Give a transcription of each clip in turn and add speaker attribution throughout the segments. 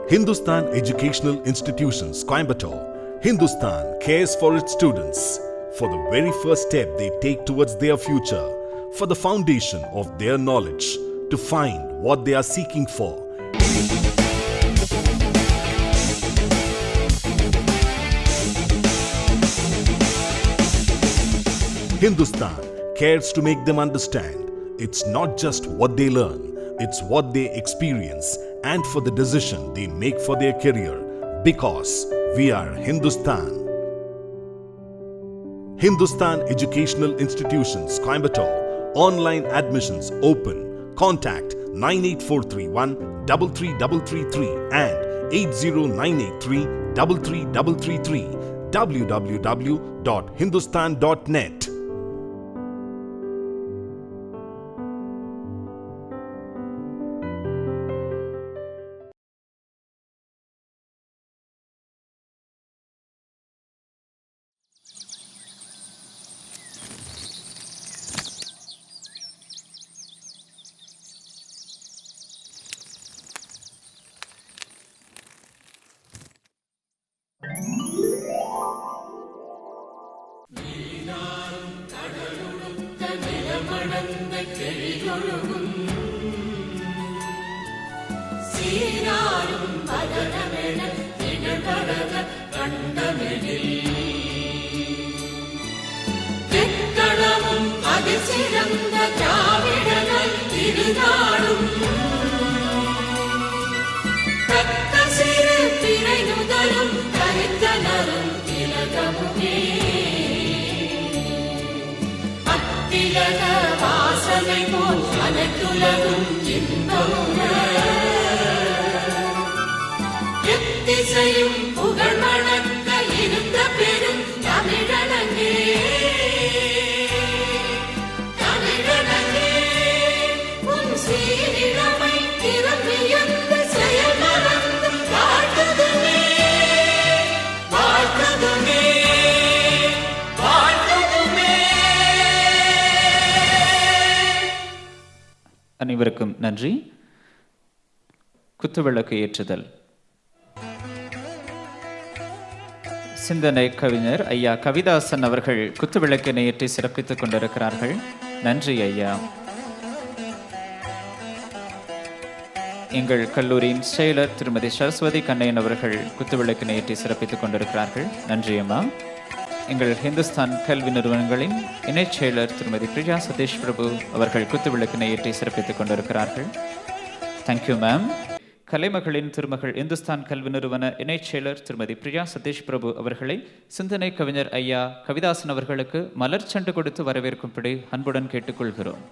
Speaker 1: Hindustan Educational Institutions, Coimbatore. Hindustan cares for its students. For the very first step they take towards their future, for the foundation of their knowledge, to find what they are seeking for. Hindustan cares to make them understand it's not just what they learn, it's what they experience and for the decision they make for their career, because we are Hindustan. Hindustan Educational Institutions, Coimbatore. Online admissions open. Contact 98431 33333 and 80983 33333. www.hindustan.net.
Speaker 2: அனைவருக்கும் நன்றி. குத்துவிளக்கு ஏற்றுதல். சிந்தனை கவிஞர் ஐயா கவிதாசன் அவர்கள் குத்துவிளக்கினை ஏற்றி சிறப்பித்துக் கொண்டிருக்கிறார்கள். நன்றி ஐயா. எங்கள் கல்லூரியின் செயலர் திருமதி சரஸ்வதி கண்ணையன் அவர்கள் குத்துவிளக்கினை ஏற்றி சிறப்பித்துக் கொண்டிருக்கிறார்கள். நன்றி அம்மா. எங்கள் ஹிந்துஸ்தான் கல்வி நிறுவனங்களின் இணைச் செயலர் திருமதி பிரியா சதீஷ் பிரபு அவர்கள் குத்துவிளக்கினை ஏற்றி சிறப்பித்துக் கொண்டிருக்கிறார்கள். Thank you ma'am. கலைமகளின் திருமகள் இந்துஸ்தான் கல்வி நிறுவன இணைச் செயலர் திருமதி பிரியா சதீஷ் பிரபு அவர்களை சிந்தனை கவிஞர் ஐயா கவிதாசன் அவர்களுக்கு மலர் செண்டு கொடுத்து வரவேற்கும்படி அன்புடன் கேட்டுக்கொள்கிறோம்.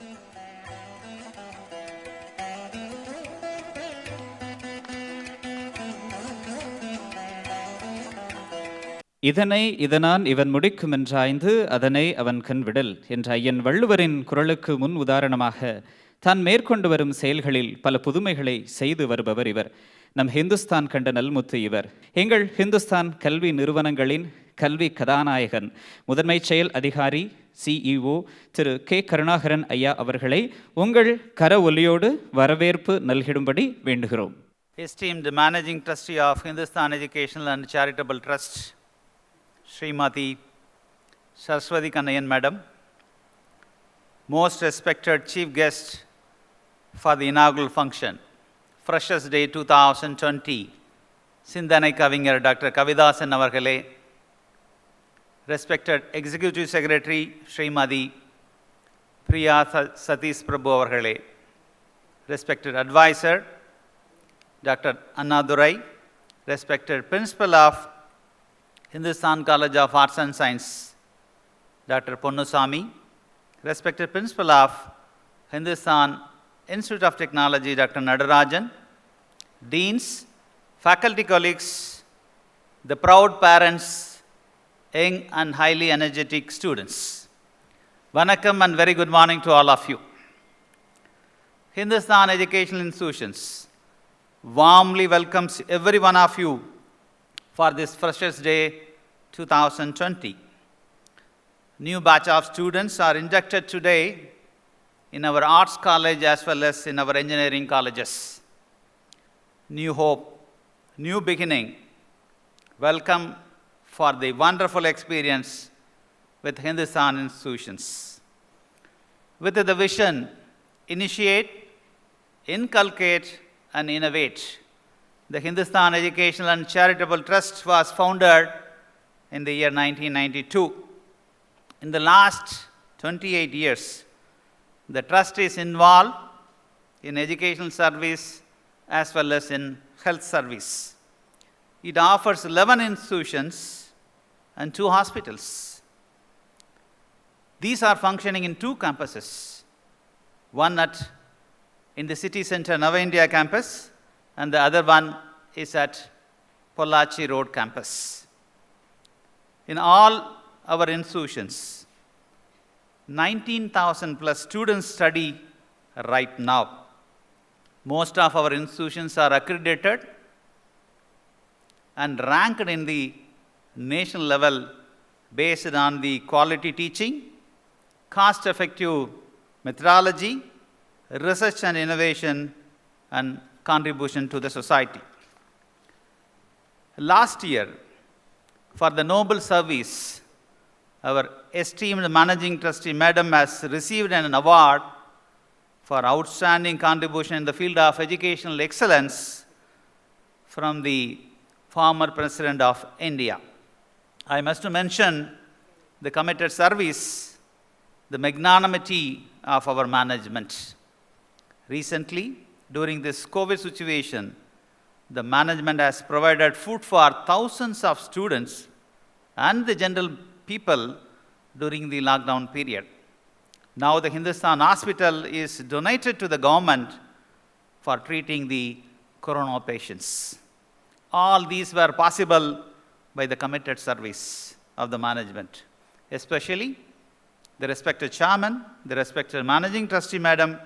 Speaker 2: இதனை இதனான் இவன் முடிக்கும் என்றாய்ந்து அதனை அவன் கண் விடல் என்ற ஐயன் வள்ளுவரின் குரலுக்கு முன் உதாரணமாக தான் மேற்கொண்டு வரும் செயல்களில் பல புதுமைகளை செய்து வருபவர் இவர். நம் ஹிந்துஸ்தான் கண்ட நல்முத்து இவர். எங்கள் ஹிந்துஸ்தான் கல்வி நிறுவனங்களின் கல்வி கதாநாயகன் முதன்மை செயல் அதிகாரி CEO திரு கே கருணாகரன் ஐயா அவர்களை உங்கள் கர ஒலியோடு வரவேற்பு நல்கிடும்படி வேண்டுகிறோம்.
Speaker 3: Esteemed Managing Trustee of Hindustan Educational and Charitable Trust, Srimati Saraswati Kannayan Madam, most respected Chief Guest for the inaugural function, Freshers Day 2020, Sindhanai Kaviஞர் Dr. Kavidasan Avargale, respected Executive Secretary Srimati Priya Satish Prabhu Avargale, respected Advisor Dr. Anna Durai, respected Principal of Hindustan College of Arts and Science, Dr. Ponnusamy, respected Principal of Hindustan Institute of Technology, Dr. Nadarajan, Deans, faculty colleagues, the proud parents, young and highly energetic students. Vanakkam and very good morning to all of you. Hindustan Educational Institutions warmly welcomes every one of you for this Freshers Day 2020. New batch of students are inducted today in our arts college as well as in our engineering colleges. New hope, new beginning, welcome for the wonderful experience with Hindustan institutions. With the vision, initiate, inculcate, and innovate, the Hindustan Educational and Charitable Trust was founded in the year 1992. In the last 28 years, the trust is involved in educational service as well as in health service. It offers 11 institutions and 2 hospitals. These are functioning in 2 campuses, one in the city center Nava India campus, and the other one is at Pollachi Road campus. In all our institutions, 19,000 plus students study right now. Most of our institutions are accredited and ranked in the national level based on the quality teaching, cost-effective methodology, research and innovation, and contribution to the society. Last year, for the noble service, our esteemed Managing Trustee Madam has received an award for outstanding contribution in the field of educational excellence from the former President of India. I must mention the committed service, the magnanimity of our management. Recently, during this COVID situation, the management has provided food for thousands of students and the general people during the lockdown period. Now the Hindustan Hospital is donated to the government for treating the corona patients. All these were possible by the committed service of the management, especially the respected chairman, the respected Managing Trustee Madam,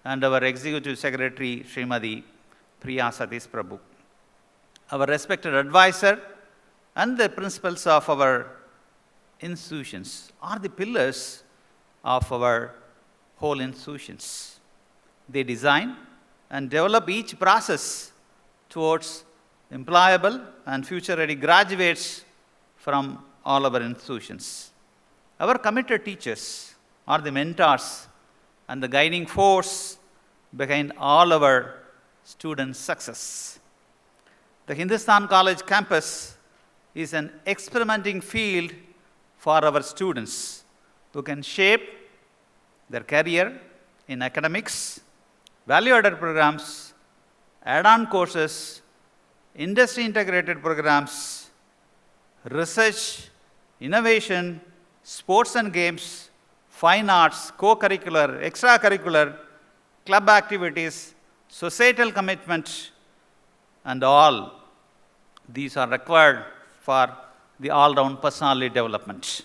Speaker 3: and our Executive Secretary, Srimati Priya Satish Prabhu. Our respected advisor and the principals of our institutions are the pillars of our whole institutions. They design and develop each process towards employable and future-ready graduates from all our institutions. Our committed teachers are the mentors and the guiding force behind all our students' success. The Hindustan College campus is an experimenting field for our students who can shape their career in academics, value-added programs, add-on courses, industry-integrated programs, research, innovation, sports and games, fine arts, co-curricular, extracurricular, club activities, societal commitment, and all these are required for the all-round personality development.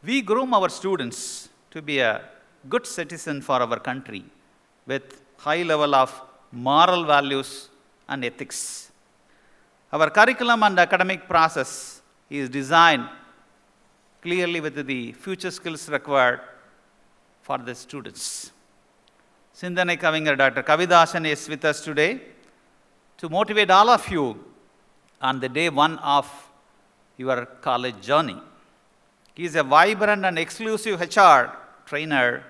Speaker 3: We groom our students to be a good citizen for our country with high level of moral values and ethics. Our curriculum and academic process is designed clearly with the future skills required for the students. Sindhanai Kaviஞர் Dr. Kavidasan is with us today to motivate all of you on the day 1 of your college journey. He is a vibrant and exclusive HR trainer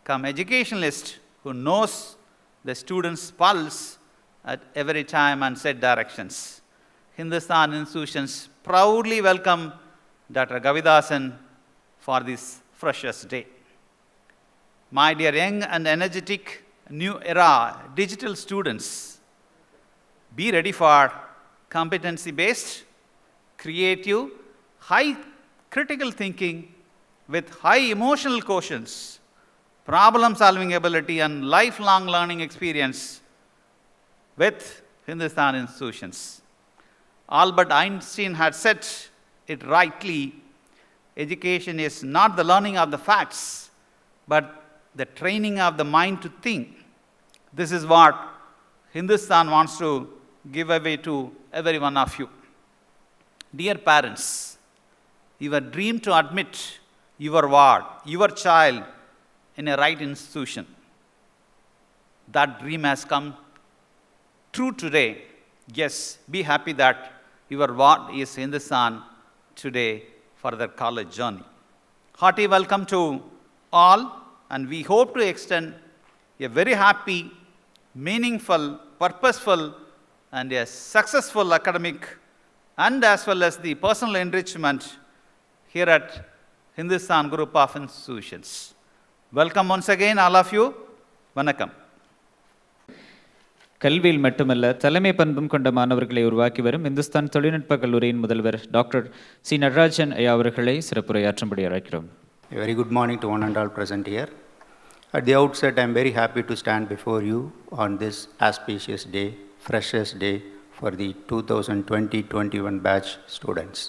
Speaker 3: come educationalist who knows the student's pulse at every time and set directions. Hindustan institutions proudly welcome Dr. Kavidasan for this Freshers' Day. My dear young and energetic new era digital students, be ready for competency-based, creative, high critical thinking with high emotional quotients, problem-solving ability, and lifelong learning experience with Hindustan institutions. Albert Einstein had said it rightly, education is not the learning of the facts, but the training of the mind to think. This is what Hindustan wants to give away to every one of you. Dear parents, your dream to admit your ward, your child in a right institution, that dream has come true today Yes, be happy that your ward is Hindustan today for their college journey. Hearty welcome to all, and we hope to extend a very happy, meaningful, purposeful, and a successful academic and as well as the personal enrichment here at Hindustan Group of Institutions. Welcome once again, all of you. Vanakkam.
Speaker 2: கல்வியில் மட்டுமல்ல தலைமை பண்பும் கொண்ட மாணவர்களை உருவாக்கி வரும் இந்துஸ்தான் தொழில்நுட்ப கல்லூரியின் முதல்வர் டாக்டர் சி நடராஜன் ஐயா அவர்களை சிறப்புரையாற்றும்படி அழைக்கிறோம்.
Speaker 4: A very good morning to one and all present here. At the outset, I am very happy to stand before you on this auspicious day, freshest day for the 2020-21 batch students.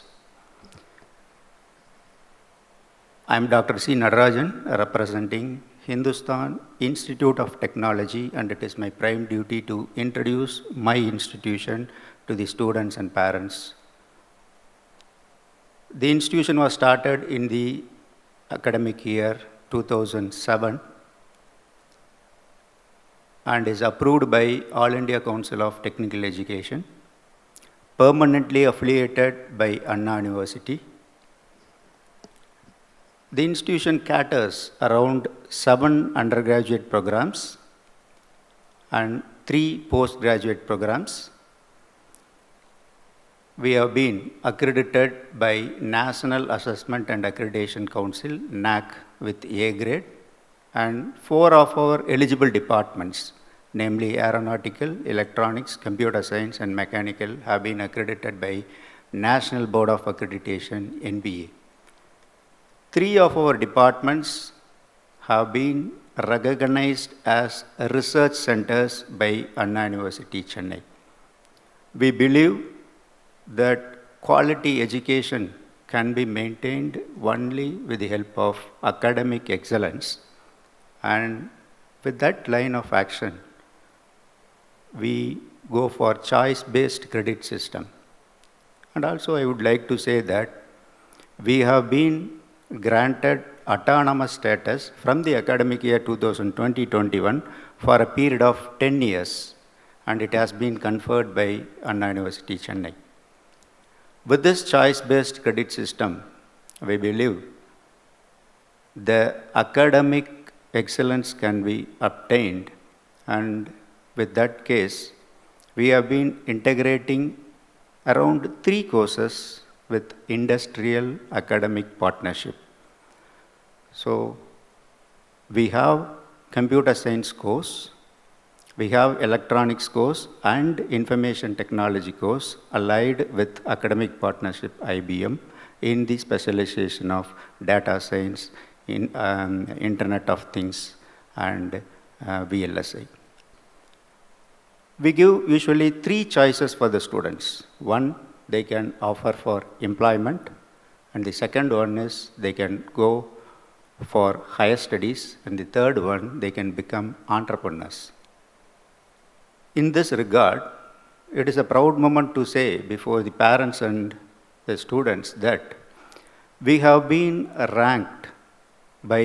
Speaker 4: I am Dr. C. Nadarajan, representing Hindustan Institute of Technology, and it is my prime duty to introduce my institution to the students and parents. The institution was started in the academic year 2007 and is approved by All India Council of Technical Education, permanently affiliated by Anna University. The institution caters around 7 undergraduate programs and 3 postgraduate programs. We have been accredited by National Assessment and Accreditation Council, NAC, with A grade, and 4 of our eligible departments, namely Aeronautical, Electronics, Computer Science, and Mechanical, have been accredited by National Board of Accreditation, NBA. 3 of our departments have been recognized as research centers by Anna University, Chennai. We believe that quality education can be maintained only with the help of academic excellence, and with that line of action, we go for choice-based credit system. And also I would like to say that we have been granted autonomous status from the academic year 2020-21 for a period of 10 years, and it has been conferred by Anna University, Chennai. With this choice-based credit system, we believe the academic excellence can be obtained, and with that case, we have been integrating around 3 courses with industrial academic partnership. So, we have computer science course, we have electronics course and information technology course allied with academic partnership IBM in the specialization of data science, in Internet of Things, and VLSI. We give usually 3 choices for the students. One, they can offer for employment, and the second one is they can go for higher studies, and the third one, they can become entrepreneurs. In this regard, it is a proud moment to say before the parents and the students that we have been ranked by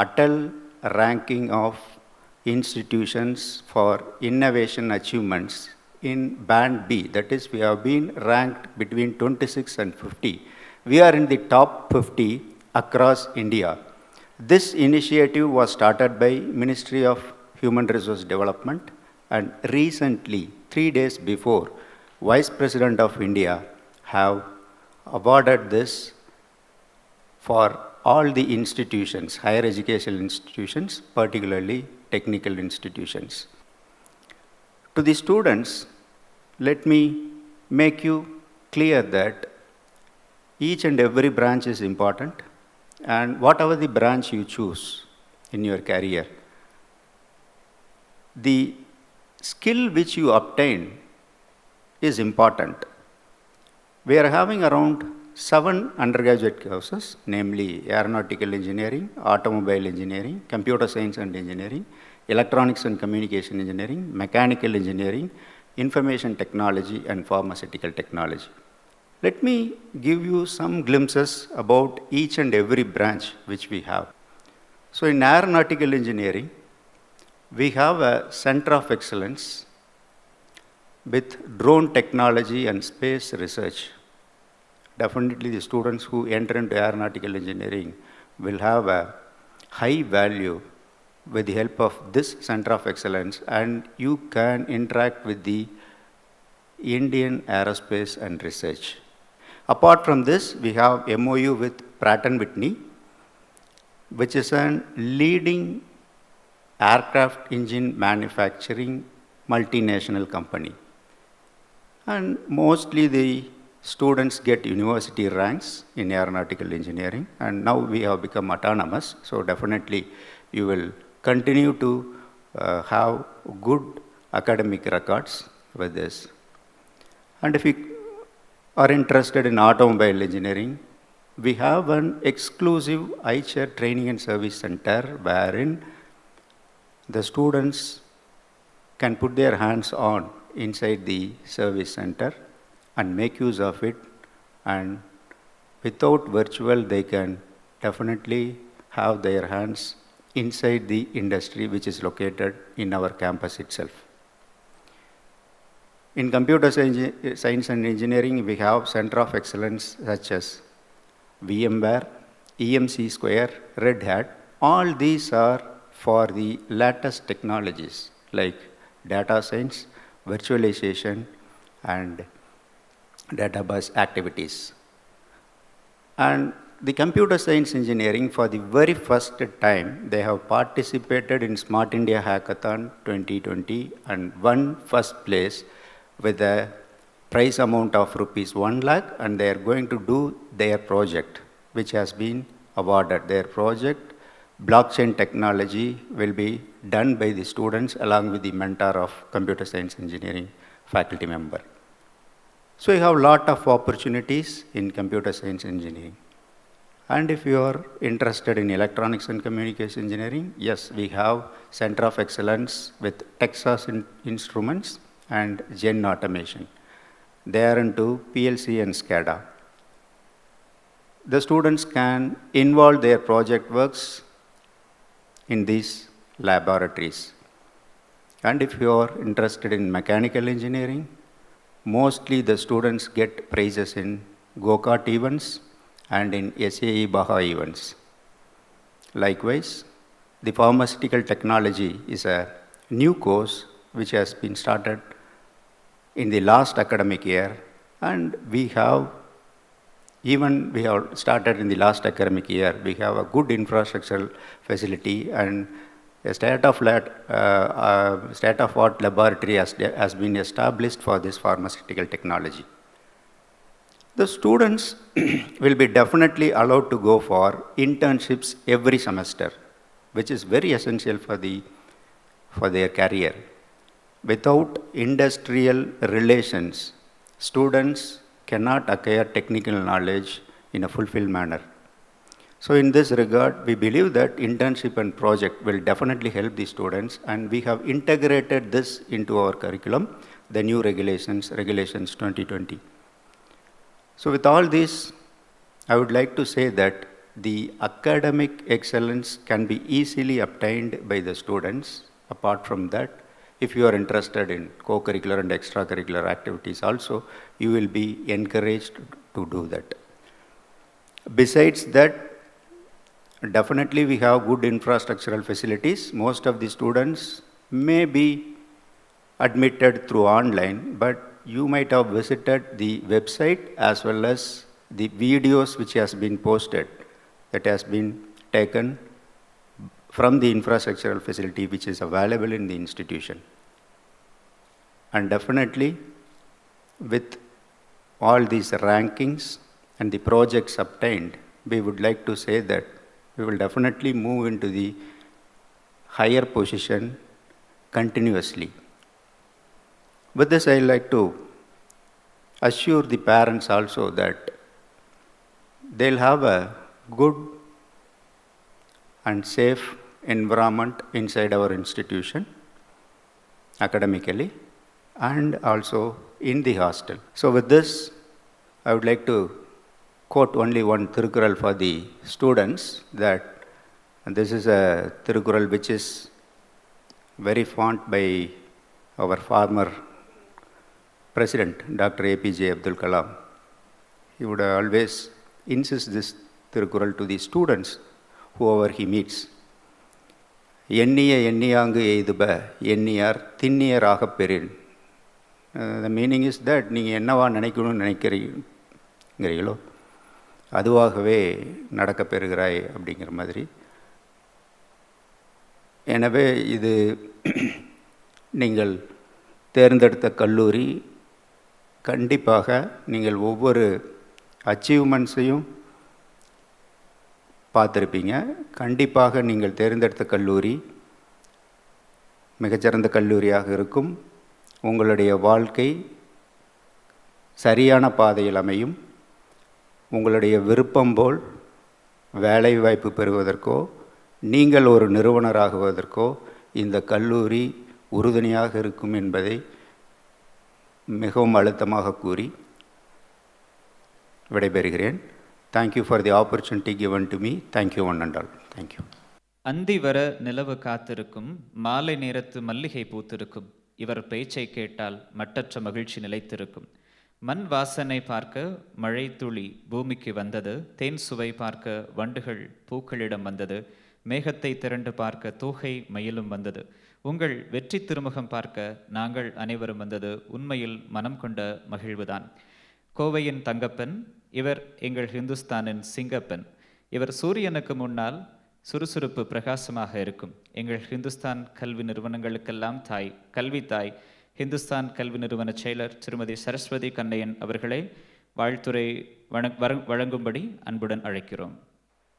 Speaker 4: Atal ranking of institutions for innovation achievements in band B. That is, we have been ranked between 26 and 50. We are in the top 50 across India. This initiative was started by Ministry of Human Resource Development, and recently, 3 days before, Vice President of India have awarded this for all the institutions, higher educational institutions, particularly technical institutions. To the students, let me make you clear that each and every branch is important, and whatever the branch you choose in your career, the skill which you obtain is important. We are having around 7 undergraduate courses, namely Aeronautical Engineering, Automobile Engineering, Computer Science and Engineering, Electronics and Communication Engineering, Mechanical Engineering, Information Technology, and Pharmaceutical Technology. Let me give you some glimpses about each and every branch which we have. So in Aeronautical Engineering, we have a Center of Excellence with drone technology and space research. Definitely the students who enter into aeronautical engineering will have a high value with the help of this Center of Excellence, and you can interact with the Indian Aerospace and Research. Apart from this, we have MOU with Pratt & Whitney, which is a leading aircraft engine manufacturing multinational company. And mostly the students get university ranks in aeronautical engineering, and now we have become autonomous, so definitely you will continue to have good academic records with this. And if you are interested in automobile engineering, we have an exclusive iChair training and service center wherein the students can put their hands on inside the service center and make use of it, and without virtual they can definitely have their hands inside the industry which is located in our campus itself. In computer science and engineering, we have Center of Excellence such as VMware, EMC Square, Red Hat. All these are for the latest technologies like data science, virtualization, and database activities. And the computer science engineering, for the very first time, they have participated in Smart India Hackathon 2020 and won first place with a prize amount of rupees 1 lakh, and they are going to do their project, which has been awarded. Their project, blockchain technology, will be done by the students along with the mentor of computer science engineering faculty member. So you have a lot of opportunities in computer science engineering. And if you are interested in electronics and communication engineering, yes, we have Center of Excellence with Texas Instruments and Gen Automation. They are into PLC and SCADA. The students can involve their project works in these laboratories. And if you are interested in mechanical engineering, mostly the students get prizes in go-kart events and in SAE Baja events. Likewise, the pharmaceutical technology is a new course which has been started in the last academic year, and we have started in the last academic year. We have a good infrastructural facility and a state-of-art laboratory has been established for this pharmaceutical technology. The students will be definitely allowed to go for internships every semester, which is very essential for their career. Without industrial relations, students cannot acquire technical knowledge in a fulfilled manner. So in this regard, we believe that internship and project will definitely help the students, and we have integrated this into our curriculum, the new regulations 2020. So with all this, I would like to say that the academic excellence can be easily obtained by the students. Apart from that, if you are interested in co-curricular and extracurricular activities also, you will be encouraged to do that. Besides that, definitely we have good infrastructural facilities. Most of the students may be admitted through online, but you might have visited the website as well as the videos which has been posted, that has been taken from the infrastructural facility which is available in the institution. And definitely, with all these rankings and the projects obtained, we would like to say that we will definitely move into the higher position continuously. With this, I like to assure the parents also that they'll have a good and safe environment inside our institution, academically, and also in the hostel. So with this, I would like to quote only one Thirukural for the students, that this is a Thirukural which is very fond by our former President, Dr. APJ Abdul Kalam, he would always insist this Thirukural to the students, whoever he meets. எண்ணிய எண்ணியாங்கு எய்துப எண்ணியார் திண்ணியராக பெறின். The meaning is that நீங்கள் என்னவா நினைக்கணும்னு நினைக்கிறீங்களோ அதுவாகவே நடக்க பெறுகிறாய் அப்படிங்கிற மாதிரி. எனவே இது நீங்கள் தேர்ந்தெடுத்த கல்லூரி கண்டிப்பாக நீங்கள் ஒவ்வொரு அச்சீவ்மெண்ட்ஸையும் பார்த்துருப்பீங்க. கண்டிப்பாக நீங்கள் தேர்ந்தெடுத்த கல்லூரி மிகச்சிறந்த கல்லூரியாக இருக்கும். உங்களுடைய வாழ்க்கை சரியான பாதையில் அமையும். உங்களுடைய விருப்பம் போல் வேலை வாய்ப்பு பெறுவதற்கோ நீங்கள் ஒரு நிறுவனராகுவதற்கோ இந்த கல்லூரி உறுதுணையாக இருக்கும் என்பதை மிகவும் அழுத்தமாக கூறி விடைபெறுகிறேன். Thank you for the opportunity given to me. Thank you one and all. Thank you.
Speaker 2: அந்தி வர நிலவு காத்திருக்கும், மாலை நேரத்து மல்லிகை பூத்திருக்கும், இவர் பேச்சை கேட்டால் மட்டற்ற மகிழ்ச்சி நிலைத்திருக்கும். மண் வாசனை பார்க்க மழை துளி பூமிக்கு வந்தது, தேன் சுவை பார்க்க வண்டுகள் பூக்களிடம் வந்தது, மேகத்தை திரண்டு பார்க்க தோகை மயிலும் வந்தது, உங்கள் வெற்றி திருமுகம் பார்க்க நாங்கள் அனைவரும் வந்தது, உண்மையில் மனம் கொண்ட மகிழ்வுதான். கோவையின் தங்கப்பெண், இவர் எங்கள் ஹிந்துஸ்தானின் சிங்கப்பெண். இவர் சூரியனுக்கு முன்னால் சுறுசுறுப்பு பிரகாசமாக இருக்கும். எங்கள் ஹிந்துஸ்தான் கல்வி நிறுவனங்களுக்கெல்லாம் தாய், கல்வி தாய், ஹிந்துஸ்தான் கல்வி நிறுவன செயலர் திருமதி சரஸ்வதி கண்ணையன் அவர்களை வாழ்த்துரை வழங்கும்படி அன்புடன் அழைக்கிறோம்.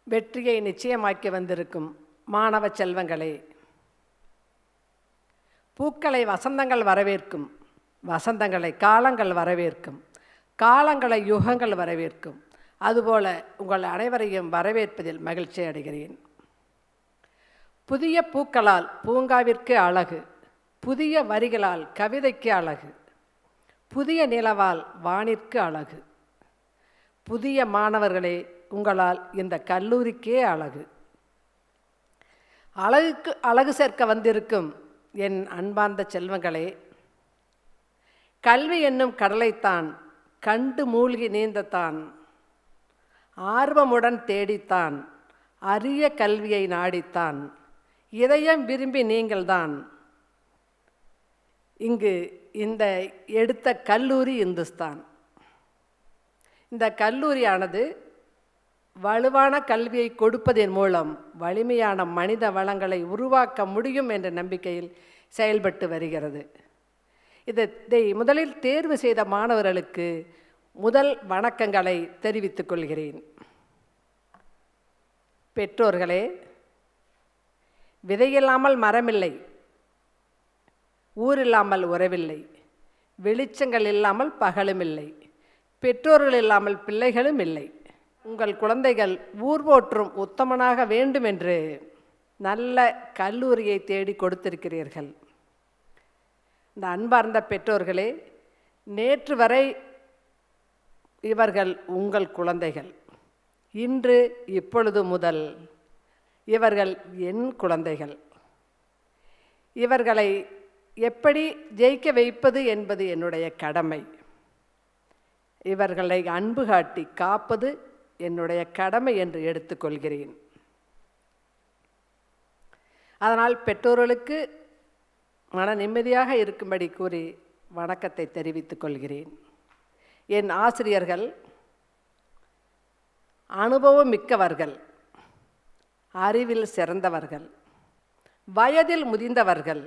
Speaker 5: வெற்றியை நிச்சயமாக்கி வந்திருக்கும் மாணவ செல்வங்களே, பூக்களை வசந்தங்கள் வரவேற்கும், வசந்தங்களை காலங்கள் வரவேற்கும், காலங்களை யுகங்கள் வரவேற்கும். அதுபோல உங்கள் அனைவரையும் வரவேற்பதில் மகிழ்ச்சி அடைகிறேன். புதிய பூக்களால் பூங்காவிற்கு அழகு, புதிய வரிகளால் கவிதைக்கு அழகு, புதிய நிலவால் வானிற்கு அழகு. புதிய மாணவர்களே, உங்களால் இந்த கல்லூரிக்கே அழகு. அழகுக்கு அழகு சேர்க்க வந்திருக்கும் என் அன்பார்ந்த செல்வங்களே, கல்வி என்னும் கடலைத்தான் கண்டு மூழ்கி நீந்தத்தான், ஆர்வமுடன் தேடித்தான், அரிய கல்வியை நாடித்தான், இதயம் விரும்பி நீங்கள்தான் இங்கு இந்த எடுத்த கல்லூரி இந்துஸ்தான். இந்த கல்லூரியானது வலுவான கல்வியை கொடுப்பதன் மூலம் வலிமையான மனித வளங்களை உருவாக்க முடியும் என்ற நம்பிக்கையில் செயல்பட்டு வருகிறது. இதை முதலில் தேர்வு செய்த மாணவர்களுக்கு முதல் வணக்கங்களை தெரிவித்துக் கொள்கிறேன். பெற்றோர்களே, விதையில்லாமல் மரமில்லை, ஊரில்லாமல் உறவில்லை, வெளிச்சங்கள் இல்லாமல் பகலும் இல்லை, பெற்றோர்கள் இல்லாமல் பிள்ளைகளும் இல்லை. உங்கள் குழந்தைகள் ஊர் போற்றும் உத்தமனாக வேண்டும் என்று நல்ல கல்லூரியை தேடி கொடுத்திருக்கிறீர்கள். இந்த அன்பார்ந்த பெற்றோர்களே, நேற்று வரை இவர்கள் உங்கள் குழந்தைகள், இன்று இப்பொழுது முதல் இவர்கள் என் குழந்தைகள். இவர்களை எப்படி ஜெயிக்க வைப்பது என்பது என்னுடைய கடமை. இவர்களை அன்பு காட்டி காப்பது என்னுடைய கடமை என்று எடுத்துக்கொள்கிறேன். அதனால் பெற்றோர்களுக்கு மன நிம்மதியாக இருக்கும்படி கூறி வணக்கத்தை தெரிவித்துக் கொள்கிறேன். என் ஆசிரியர்கள் அனுபவம் மிக்கவர்கள், அறிவில் சிறந்தவர்கள், வயதில் முதிர்ந்தவர்கள்,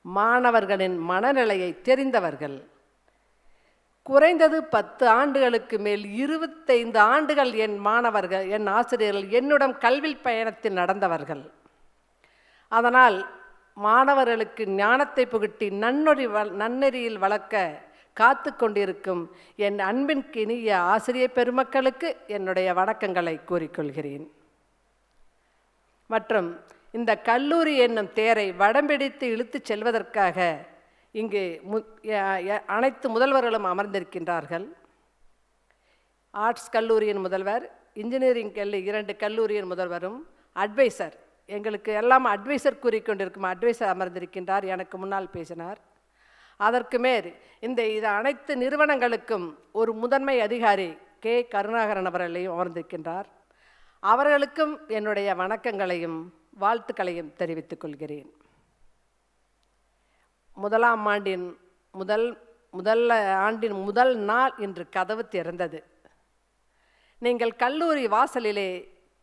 Speaker 5: மாணவர்களின் மனநிலையை தெரிந்தவர்கள். குறைந்தது 10 ஆண்டுகளுக்கு மேல் 25 ஆண்டுகள் என் மாணவர்கள், என் ஆசிரியர்கள் என்னுடன் கல்வி பயணத்தில் நடந்தவர்கள். அதனால் மாணவர்களுக்கு ஞானத்தை புகட்டி நன்னெறியில் வளர்க்க காத்து கொண்டிருக்கும் என் அன்பின்கினிய ஆசிரியர் பெருமக்களுக்கு என்னுடைய வணக்கங்களை கூறிக்கொள்கிறேன். மற்றும் இந்த கல்லூரி என்னும் தேரை வடம்பிடித்து இழுத்துச் செல்வதற்காக இங்கு அனைத்து முதல்வர்களும் அமர்ந்திருக்கின்றார்கள். ஆர்ட்ஸ் கல்லூரியின் முதல்வர், இன்ஜினியரிங் 2 கல்லூரியின் முதல்வரும், அட்வைசர், எங்களுக்கு எல்லாம் அட்வைசர் கூறிக்கொண்டிருக்கும் அட்வைசர் அமர்ந்திருக்கின்றார். எனக்கு முன்னால் பேசினார். அதற்கு மேல் இது அனைத்து நிறுவனங்களுக்கும் ஒரு முதன்மை அதிகாரி கே கருணாகரன் அவர்களையும் அமர்ந்திருக்கின்றார். அவர்களுக்கும் என்னுடைய வணக்கங்களையும் வாழ்த்துக்களையும் தெரிவித்துக் கொள்கிறேன். முதலாம் ஆண்டின் முதல் நாள் இன்று கதவு திறந்தது. நீங்கள் கல்லூரி வாசலிலே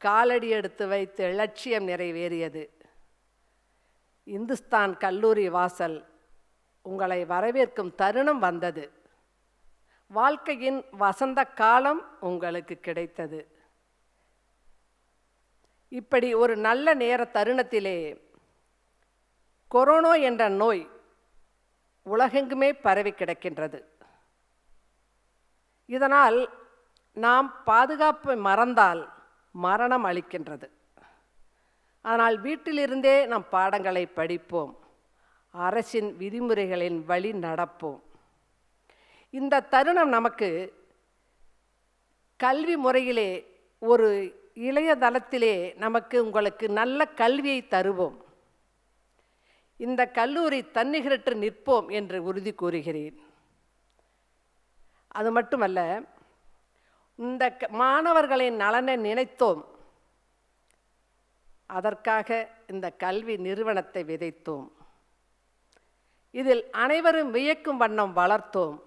Speaker 5: காலடி எடுத்து வைத்து லட்சியம் நிறைவேறியது. இந்துஸ்தான் கல்லூரி வாசல் உங்களை வரவேற்கும் தருணம் வந்தது. வாழ்க்கையின் வசந்த காலம் உங்களுக்கு கிடைத்தது. இப்படி ஒரு நல்ல நேர தருணத்திலே கொரோனா என்ற நோய் உலகெங்குமே பரவி கிடக்கின்றது. இதனால் நாம் பாதுகாப்பை மறந்தால் மரணம் அளிக்கின்றது. ஆனால் வீட்டிலிருந்தே நாம் பாடங்களை படிப்போம், அரசின் விதிமுறைகளின் வழி நடப்போம். இந்த தருணம் நமக்கு கல்வி முறையிலே ஒரு இளையதளத்திலே உங்களுக்கு நல்ல கல்வியை தருவோம். இந்த கல்லூரி தன்னிகரற்று நிற்போம் என்று உறுதி கூறுகிறேன். அது மட்டுமல்ல, இந்த மாணவர்களின் நலனை நினைத்தோம். அதற்காக இந்த கல்வி நிறுவனத்தை விதைத்தோம். இதில் அனைவரும் வியக்கும் வண்ணம் வளர்த்தோம்.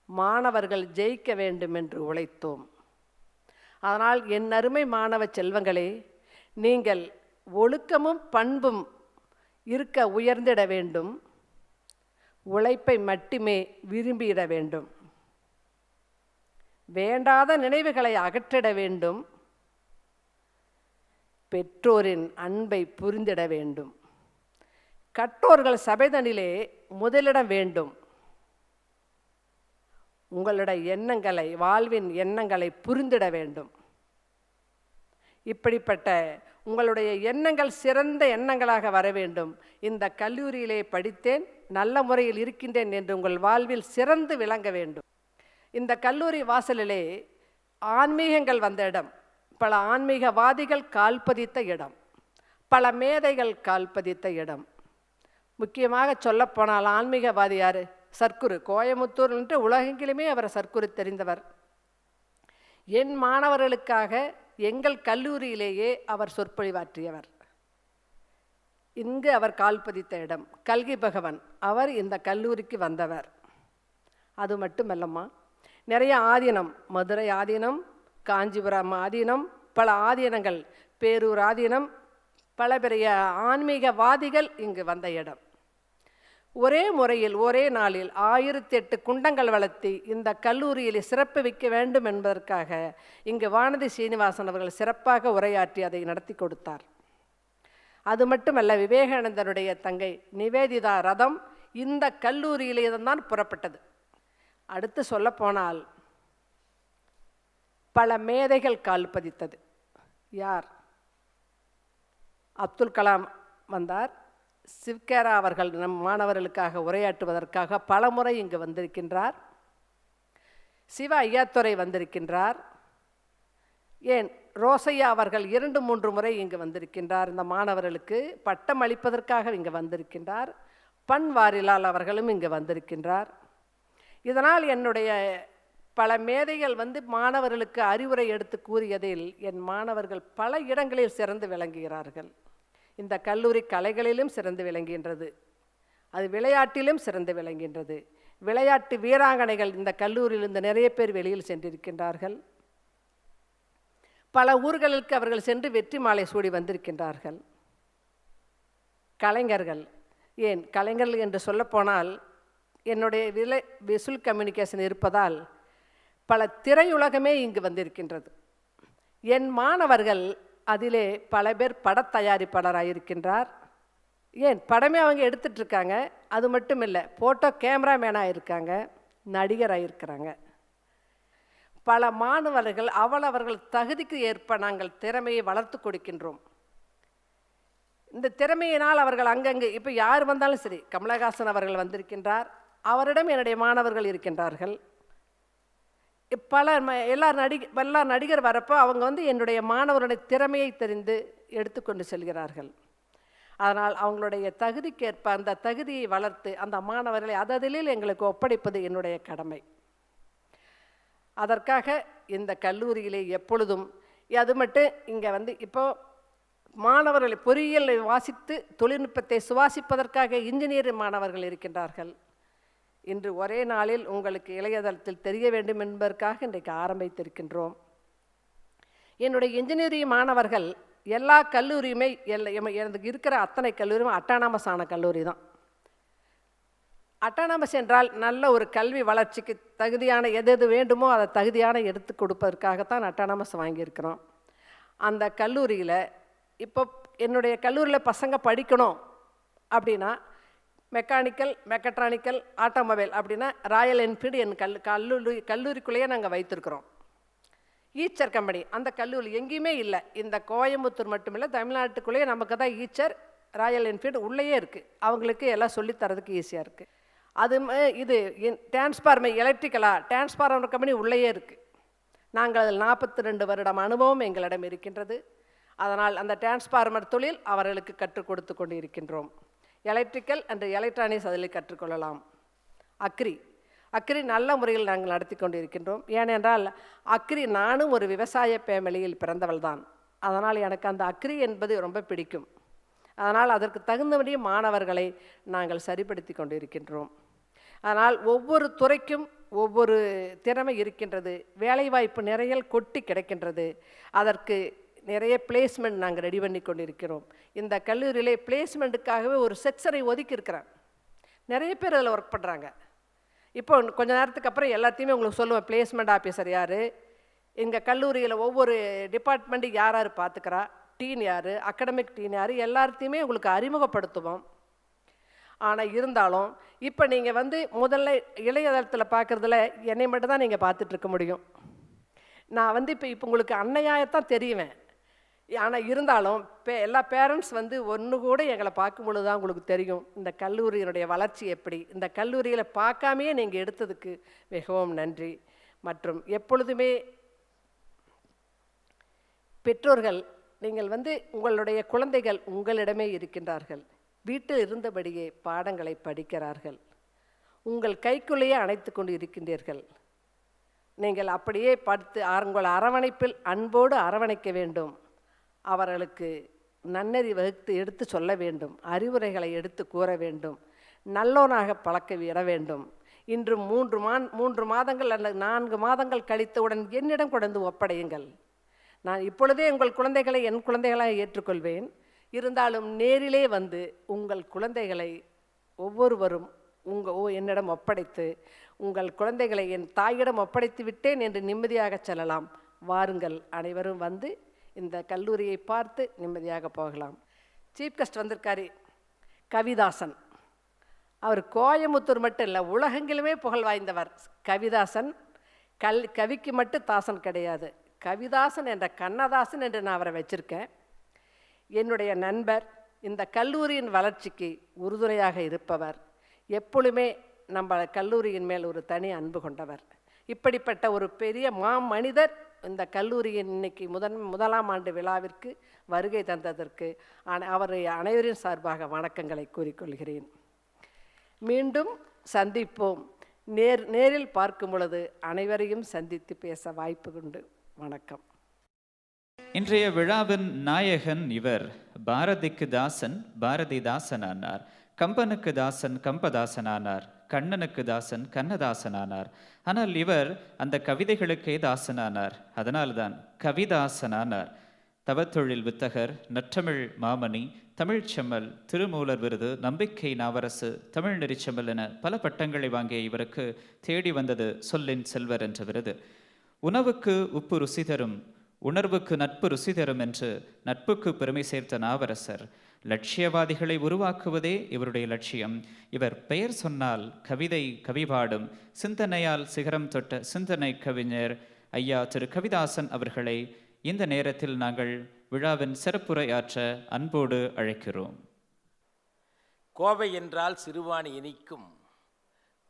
Speaker 5: மாணவர்கள் ஜெயிக்க வேண்டும் என்று உழைத்தோம். அதனால் என் அருமை மாணவ செல்வங்களே, நீங்கள் ஒழுக்கமும் பண்பும் இருக்க உயர்ந்திட வேண்டும். உழைப்பை மட்டுமே விரும்பிட வேண்டும். வேண்டாத நினைவுகளை அகற்றிட வேண்டும். பெற்றோரின் அன்பை புரிந்திட வேண்டும். கற்றோர்கள் சபைதனிலே முதலிடம் வேண்டும். உங்களுடைய எண்ணங்களை, வாழ்வின் எண்ணங்களை புரிந்திட வேண்டும். இப்படிப்பட்ட உங்களுடைய எண்ணங்கள் சிறந்த எண்ணங்களாக வர வேண்டும். இந்த கல்லூரியிலே படித்தேன், நல்ல முறையில் இருக்கின்றேன் என்று உங்கள் வாழ்வில் சிறந்து விளங்க வேண்டும். இந்த கல்லூரி வாசலிலே ஆன்மீகங்கள் வந்த இடம், பல ஆன்மீகவாதிகள் கால்பதித்த இடம், பல மேதைகள் கால்பதித்த இடம். முக்கியமாக சொல்லப்போனால் ஆன்மீகவாதி யார்? சர்க்குரு. கோயமுத்தூர் என்று உலகெங்கிலுமே அவர் சர்க்குரு தெரிந்தவர். என் மாணவர்களுக்காக எங்கள் கல்லூரியிலேயே அவர் சொற்பொழிவாற்றியவர். இங்கு அவர் கால்பதித்த இடம். கல்கி பகவன் அவர் இந்த கல்லூரிக்கு வந்தவர். அது மட்டுமல்லம்மா, நிறைய ஆதீனம், மதுரை ஆதீனம், காஞ்சிபுரம் ஆதீனம், பல ஆதீனங்கள், பேரூர் ஆதீனம், பல பெரிய ஆன்மீகவாதிகள் இங்கு வந்த இடம். ஒரே முறையில் ஒரே நாளில் 1008 குண்டங்கள் வளர்த்தி இந்த கல்லூரியில் சிறப்பு வைக்க வேண்டும் என்பதற்காக இங்கு வானதி சீனிவாசன் அவர்கள் சிறப்பாக உரையாற்றி அதை நடத்தி கொடுத்தார். அது மட்டுமல்ல, விவேகானந்தனுடைய தங்கை நிவேதிதா ரதம் இந்த கல்லூரியிலே தான் புறப்பட்டது. அடுத்து சொல்லப்போனால் பல மேதைகள் கால் பதித்தது. யார்? அப்துல் கலாம் வந்தார். சிவ்கேரா அவர்கள் நம் மாணவர்களுக்காக உரையாற்றுவதற்காக பல முறை இங்கு வந்திருக்கின்றார். சிவ ஐயாத்துரை வந்திருக்கின்றார். ஏன் ரோசையா அவர்கள் 2-3 முறை இங்கு வந்திருக்கின்றார். இந்த மாணவர்களுக்கு பட்டம் அளிப்பதற்காக இங்கு வந்திருக்கின்றார். பன் வாரிலால் அவர்களும் இங்கு வந்திருக்கின்றார். இதனால் என்னுடைய பல மேதைகள் மாணவர்களுக்கு அறிவுரை எடுத்து கூறியதில் என் மாணவர்கள் பல இடங்களில் சிறந்து விளங்குகிறார்கள். இந்த கல்லூரி கலைகளிலும் சிறந்து விளங்குகின்றது, அது விளையாட்டிலும் சிறந்து விளங்குகின்றது. விளையாட்டு வீராங்கனைகள் இந்த கல்லூரியிலிருந்து நிறைய பேர் வெளியில் சென்றிருக்கின்றார்கள். பல ஊர்களுக்கு அவர்கள் சென்று வெற்றி மாலை சூடி வந்திருக்கின்றார்கள். கலைஞர்கள், ஏன் கலைஞர்கள் என்று சொல்லப்போனால் என்னுடைய விசுவல் கம்யூனிகேஷன் இருப்பதால் பல திரையுலகமே இங்கு வந்திருக்கின்றது. என் மாணவர்கள் அதிலே பல பேர் படத்தயாரிப்பாளராக இருக்கின்றார். ஏன் படமே அவங்க எடுத்துட்ருக்காங்க. அது மட்டும் இல்லை, ஃபோட்டோ கேமராமேனாக இருக்காங்க, நடிகராக இருக்கிறாங்க. பல மாணவர்கள் அவர்கள் தகுதிக்கு ஏற்ப நாங்கள் திறமையை வளர்த்து கொடுக்கின்றோம். இந்த திறமையினால் அவர்கள் அங்கங்கே இப்போ யார் வந்தாலும் சரி, கமலஹாசன் அவர்கள் வந்திருக்கின்றார், அவரிடம் என்னுடைய மாணவர்கள் இருக்கின்றார்கள். எல்லா நடிகர் வரப்போ அவங்க என்னுடைய மாணவருடைய திறமையை தெரிந்து எடுத்துக்கொண்டு செல்கிறார்கள். அதனால் அவங்களுடைய தகுதிக்கேற்ப அந்த தகுதியை வளர்த்து அந்த மாணவர்களை அததில் எங்களுக்கு ஒப்படைப்பது என்னுடைய கடமை. அதற்காக இந்த கல்லூரியிலே எப்பொழுதும் அது மட்டும் இங்கே இப்போ மாணவர்களை பொறியியலை வாசித்து தொழில்நுட்பத்தை சுவாசிப்பதற்காக இன்ஜினியரிங் மாணவர்கள் இருக்கின்றார்கள். இன்று ஒரே நாளில் உங்களுக்கு இளையதளத்தில் தெரிய வேண்டும் என்பதற்காக இன்றைக்கு ஆரம்பித்திருக்கின்றோம். என்னுடைய இன்ஜினியரிங் மாணவர்கள் எல்லா கல்லூரியுமே எனக்கு இருக்கிற அத்தனை கல்லூரியுமே அட்டானமஸ் ஆன கல்லூரி தான். அட்டானமஸ் என்றால் நல்ல ஒரு கல்வி வளர்ச்சிக்கு தகுதியான எது வேண்டுமோ அதை தகுதியான எடுத்து கொடுப்பதற்காகத்தான் அட்டானமஸ் வாங்கியிருக்கிறோம். அந்த கல்லூரியில் இப்போ என்னுடைய கல்லூரியில் பசங்க படிக்கணும் அப்படின்னா மெக்கானிக்கல், மெக்கட்ரானிக்கல், ஆட்டோமொபைல் அப்படின்னா ராயல் என்ஃபீல்டு என் கல்லூரிக்குள்ளேயே நாங்கள் வைத்திருக்கிறோம். ஈச்சர் கம்பெனி அந்த கல்லூரி எங்கேயுமே இல்லை. இந்த கோயம்புத்தூர் மட்டும் இல்லை, தமிழ்நாட்டுக்குள்ளேயே நமக்கு தான் ஈச்சர், ராயல் என்ஃபீல்டு உள்ளேயே இருக்குது. அவங்களுக்கு எல்லாம் சொல்லித்தரதுக்கு ஈஸியாக இருக்குது. அது இது டிரான்ஸ்ஃபார்மர் டிரான்ஸ்ஃபார்மர் கம்பெனி உள்ளேயே இருக்குது. நாங்கள் அதில் 42 வருடம் அனுபவம் எங்களிடம் இருக்கின்றது. அதனால் அந்த டிரான்ஸ்ஃபார்மர் தொழில் அவர்களுக்கு கற்றுக் கொடுத்து கொண்டு இருக்கின்றோம். எலக்ட்ரிக்கல் அண்ட் எலக்ட்ரானிக்ஸ் அதில் கற்றுக்கொள்ளலாம். அக்ரி நல்ல முறையில் நாங்கள் நடத்தி கொண்டு இருக்கின்றோம். ஏனென்றால் நானும் ஒரு விவசாய ஃபேமிலியில் பிறந்தவள் தான். அதனால் எனக்கு அந்த அக்ரி என்பது ரொம்ப பிடிக்கும். அதனால் அதற்கு தகுந்தபடி மாணவர்களை நாங்கள் சரிப்படுத்தி கொண்டு இருக்கின்றோம். அதனால் ஒவ்வொரு துறைக்கும் ஒவ்வொரு திறமை இருக்கின்றது. வேலைவாய்ப்பு நிறைய கொட்டி கிடைக்கின்றது. அதற்கு நிறைய பிளேஸ்மெண்ட் நாங்கள் ரெடி பண்ணி கொண்டு இருக்கிறோம். இந்த கல்லூரியிலே பிளேஸ்மெண்ட்டுக்காகவே ஒரு செக்ஷனை ஒதுக்கி இருக்கிறேன். நிறைய பேர் அதில் ஒர்க் பண்ணுறாங்க. இப்போ கொஞ்சம் நேரத்துக்கு அப்புறம் எல்லாத்தையுமே உங்களுக்கு சொல்லுவேன். பிளேஸ்மெண்ட் ஆஃபீஸர் யார், எங்கள் கல்லூரியில் ஒவ்வொரு டிபார்ட்மெண்ட்டு யார் யார் பார்த்துக்கிறா, டீன் யார், அகடமிக் டீன் யார், எல்லாத்தையுமே உங்களுக்கு அறிமுகப்படுத்துவோம். ஆனால் இருந்தாலும் இப்போ நீங்கள் முதல்ல இளையதளத்தில் பார்க்குறதுல என்னை மட்டும் தான் நீங்கள் பார்த்துட்ருக்க முடியும். நான் இப்போ உங்களுக்கு அன்னையாகத்தான் தெரியுவேன். ஆனால் இருந்தாலும் எல்லா பேரண்ட்ஸ் ஒன்று கூட எங்களை பார்க்கும் பொழுது தான் உங்களுக்கு தெரியும் இந்த கல்லூரியினுடைய வளர்ச்சி எப்படி. இந்த கல்லூரியில் பார்க்காமையே நீங்கள் எடுத்ததுக்கு மிகவும் நன்றி. மற்றும் எப்பொழுதுமே பெற்றோர்கள் நீங்கள் உங்களுடைய குழந்தைகள் உங்களிடமே இருக்கின்றார்கள். வீட்டில் இருந்தபடியே பாடங்களை படிக்கிறார்கள். உங்கள் கைக்குள்ளேயே அணைத்து கொண்டு இருக்கின்றீர்கள். நீங்கள் அப்படியே படுத்து உங்கள் அரவணைப்பில் அன்போடு அரவணைக்க வேண்டும். அவர்களுக்கு நன்னெறி வகுத்து எடுத்து சொல்ல வேண்டும். அறிவுரைகளை எடுத்து கூற வேண்டும். நல்லோனாக பழக்க விட வேண்டும். இன்று 3 மாதங்கள் அல்லது 4 மாதங்கள் கழித்தவுடன் என்னிடம் கொண்டு ஒப்படையுங்கள். நான் இப்பொழுதே உங்கள் குழந்தைகளை என் குழந்தைகளாக ஏற்றுக்கொள்வேன். இருந்தாலும் நேரிலே உங்கள் குழந்தைகளை ஒவ்வொருவரும் என்னிடம் ஒப்படைத்து உங்கள் குழந்தைகளை என் தாயிடம் ஒப்படைத்து விட்டேன் என்று நிம்மதியாக செல்லலாம். வாருங்கள், அனைவரும் இந்த கல்லூரியை பார்த்து நிம்மதியாக போகலாம். சீஃப் கெஸ்ட் வந்திருக்காரு கவிதாசன். அவர் கோயம்புத்தூர் மட்டும் இல்லை, உலகெங்கிலுமே புகழ் வாய்ந்தவர். கவிதாசன் கவிக்கு மட்டும் தாசன் கிடையாது. கவிதாசன் என்ற கண்ணதாசன் என்று நான் அவரை வச்சுருக்கேன். என்னுடைய நண்பர், இந்த கல்லூரியின் வளர்ச்சிக்கு உறுதுணையாக இருப்பவர், எப்பொழுதுமே நம்ம கல்லூரியின் மேல் ஒரு தனி அன்பு கொண்டவர். இப்படிப்பட்ட ஒரு பெரிய மனிதர் இந்த கல்லூரியின் இன்னைக்கு முதலாம் ஆண்டு விழாவிற்கு வருகை தந்ததற்கு அவரை அனைவரின் சார்பாக வணக்கங்களை கூறிக்கொள்கிறேன். மீண்டும் சந்திப்போம். நேரில் பார்க்கும் பொழுது அனைவரையும் சந்தித்து பேச வாய்ப்பு உண்டு. வணக்கம்.
Speaker 2: இன்றைய விழாவின் நாயகன் இவர். பாரதிக்கு தாசன் பாரதிதாசனானார், கம்பனுக்கு தாசன் கம்பதாசனானார், கண்ணனுக்கு தாசன் கண்ணதாசனானார். ஆனால் இவர் அந்த கவிதைகளுக்கே தாசனானார். அதனால்தான் கவிதாசனானார். தவத்தொழில் வித்தகர், நற்றமிழ் மாமணி, தமிழ்ச்செம்மல், திருமூலர் விருது, நம்பிக்கை நாவரசு, தமிழ் நெறிச்செம்மல் என பல பட்டங்களை வாங்கிய இவருக்கு தேடி வந்தது சொல்லின் செல்வர் என்ற விருது. உணவுக்கு உப்பு ருசி தரும், உணர்வுக்கு நட்பு ருசி தரும் என்று நட்புக்கு பெருமை சேர்த்த நாவரசர். லட்சியவாதிகளை உருவாக்குவதே இவருடைய லட்சியம். இவர் பெயர் சொன்னால் கவிதை கவிபாடும், சிந்தனையால் சிகரம் தொட்ட சிந்தனை கவிஞர் ஐயா திரு கவிதாசன் அவர்களை இந்த நேரத்தில் நாங்கள் விழாவின் சிறப்புரையாற்ற அன்போடு அழைக்கிறோம்.
Speaker 6: கோவை என்றால் சிறுவாணி இனிக்கும்,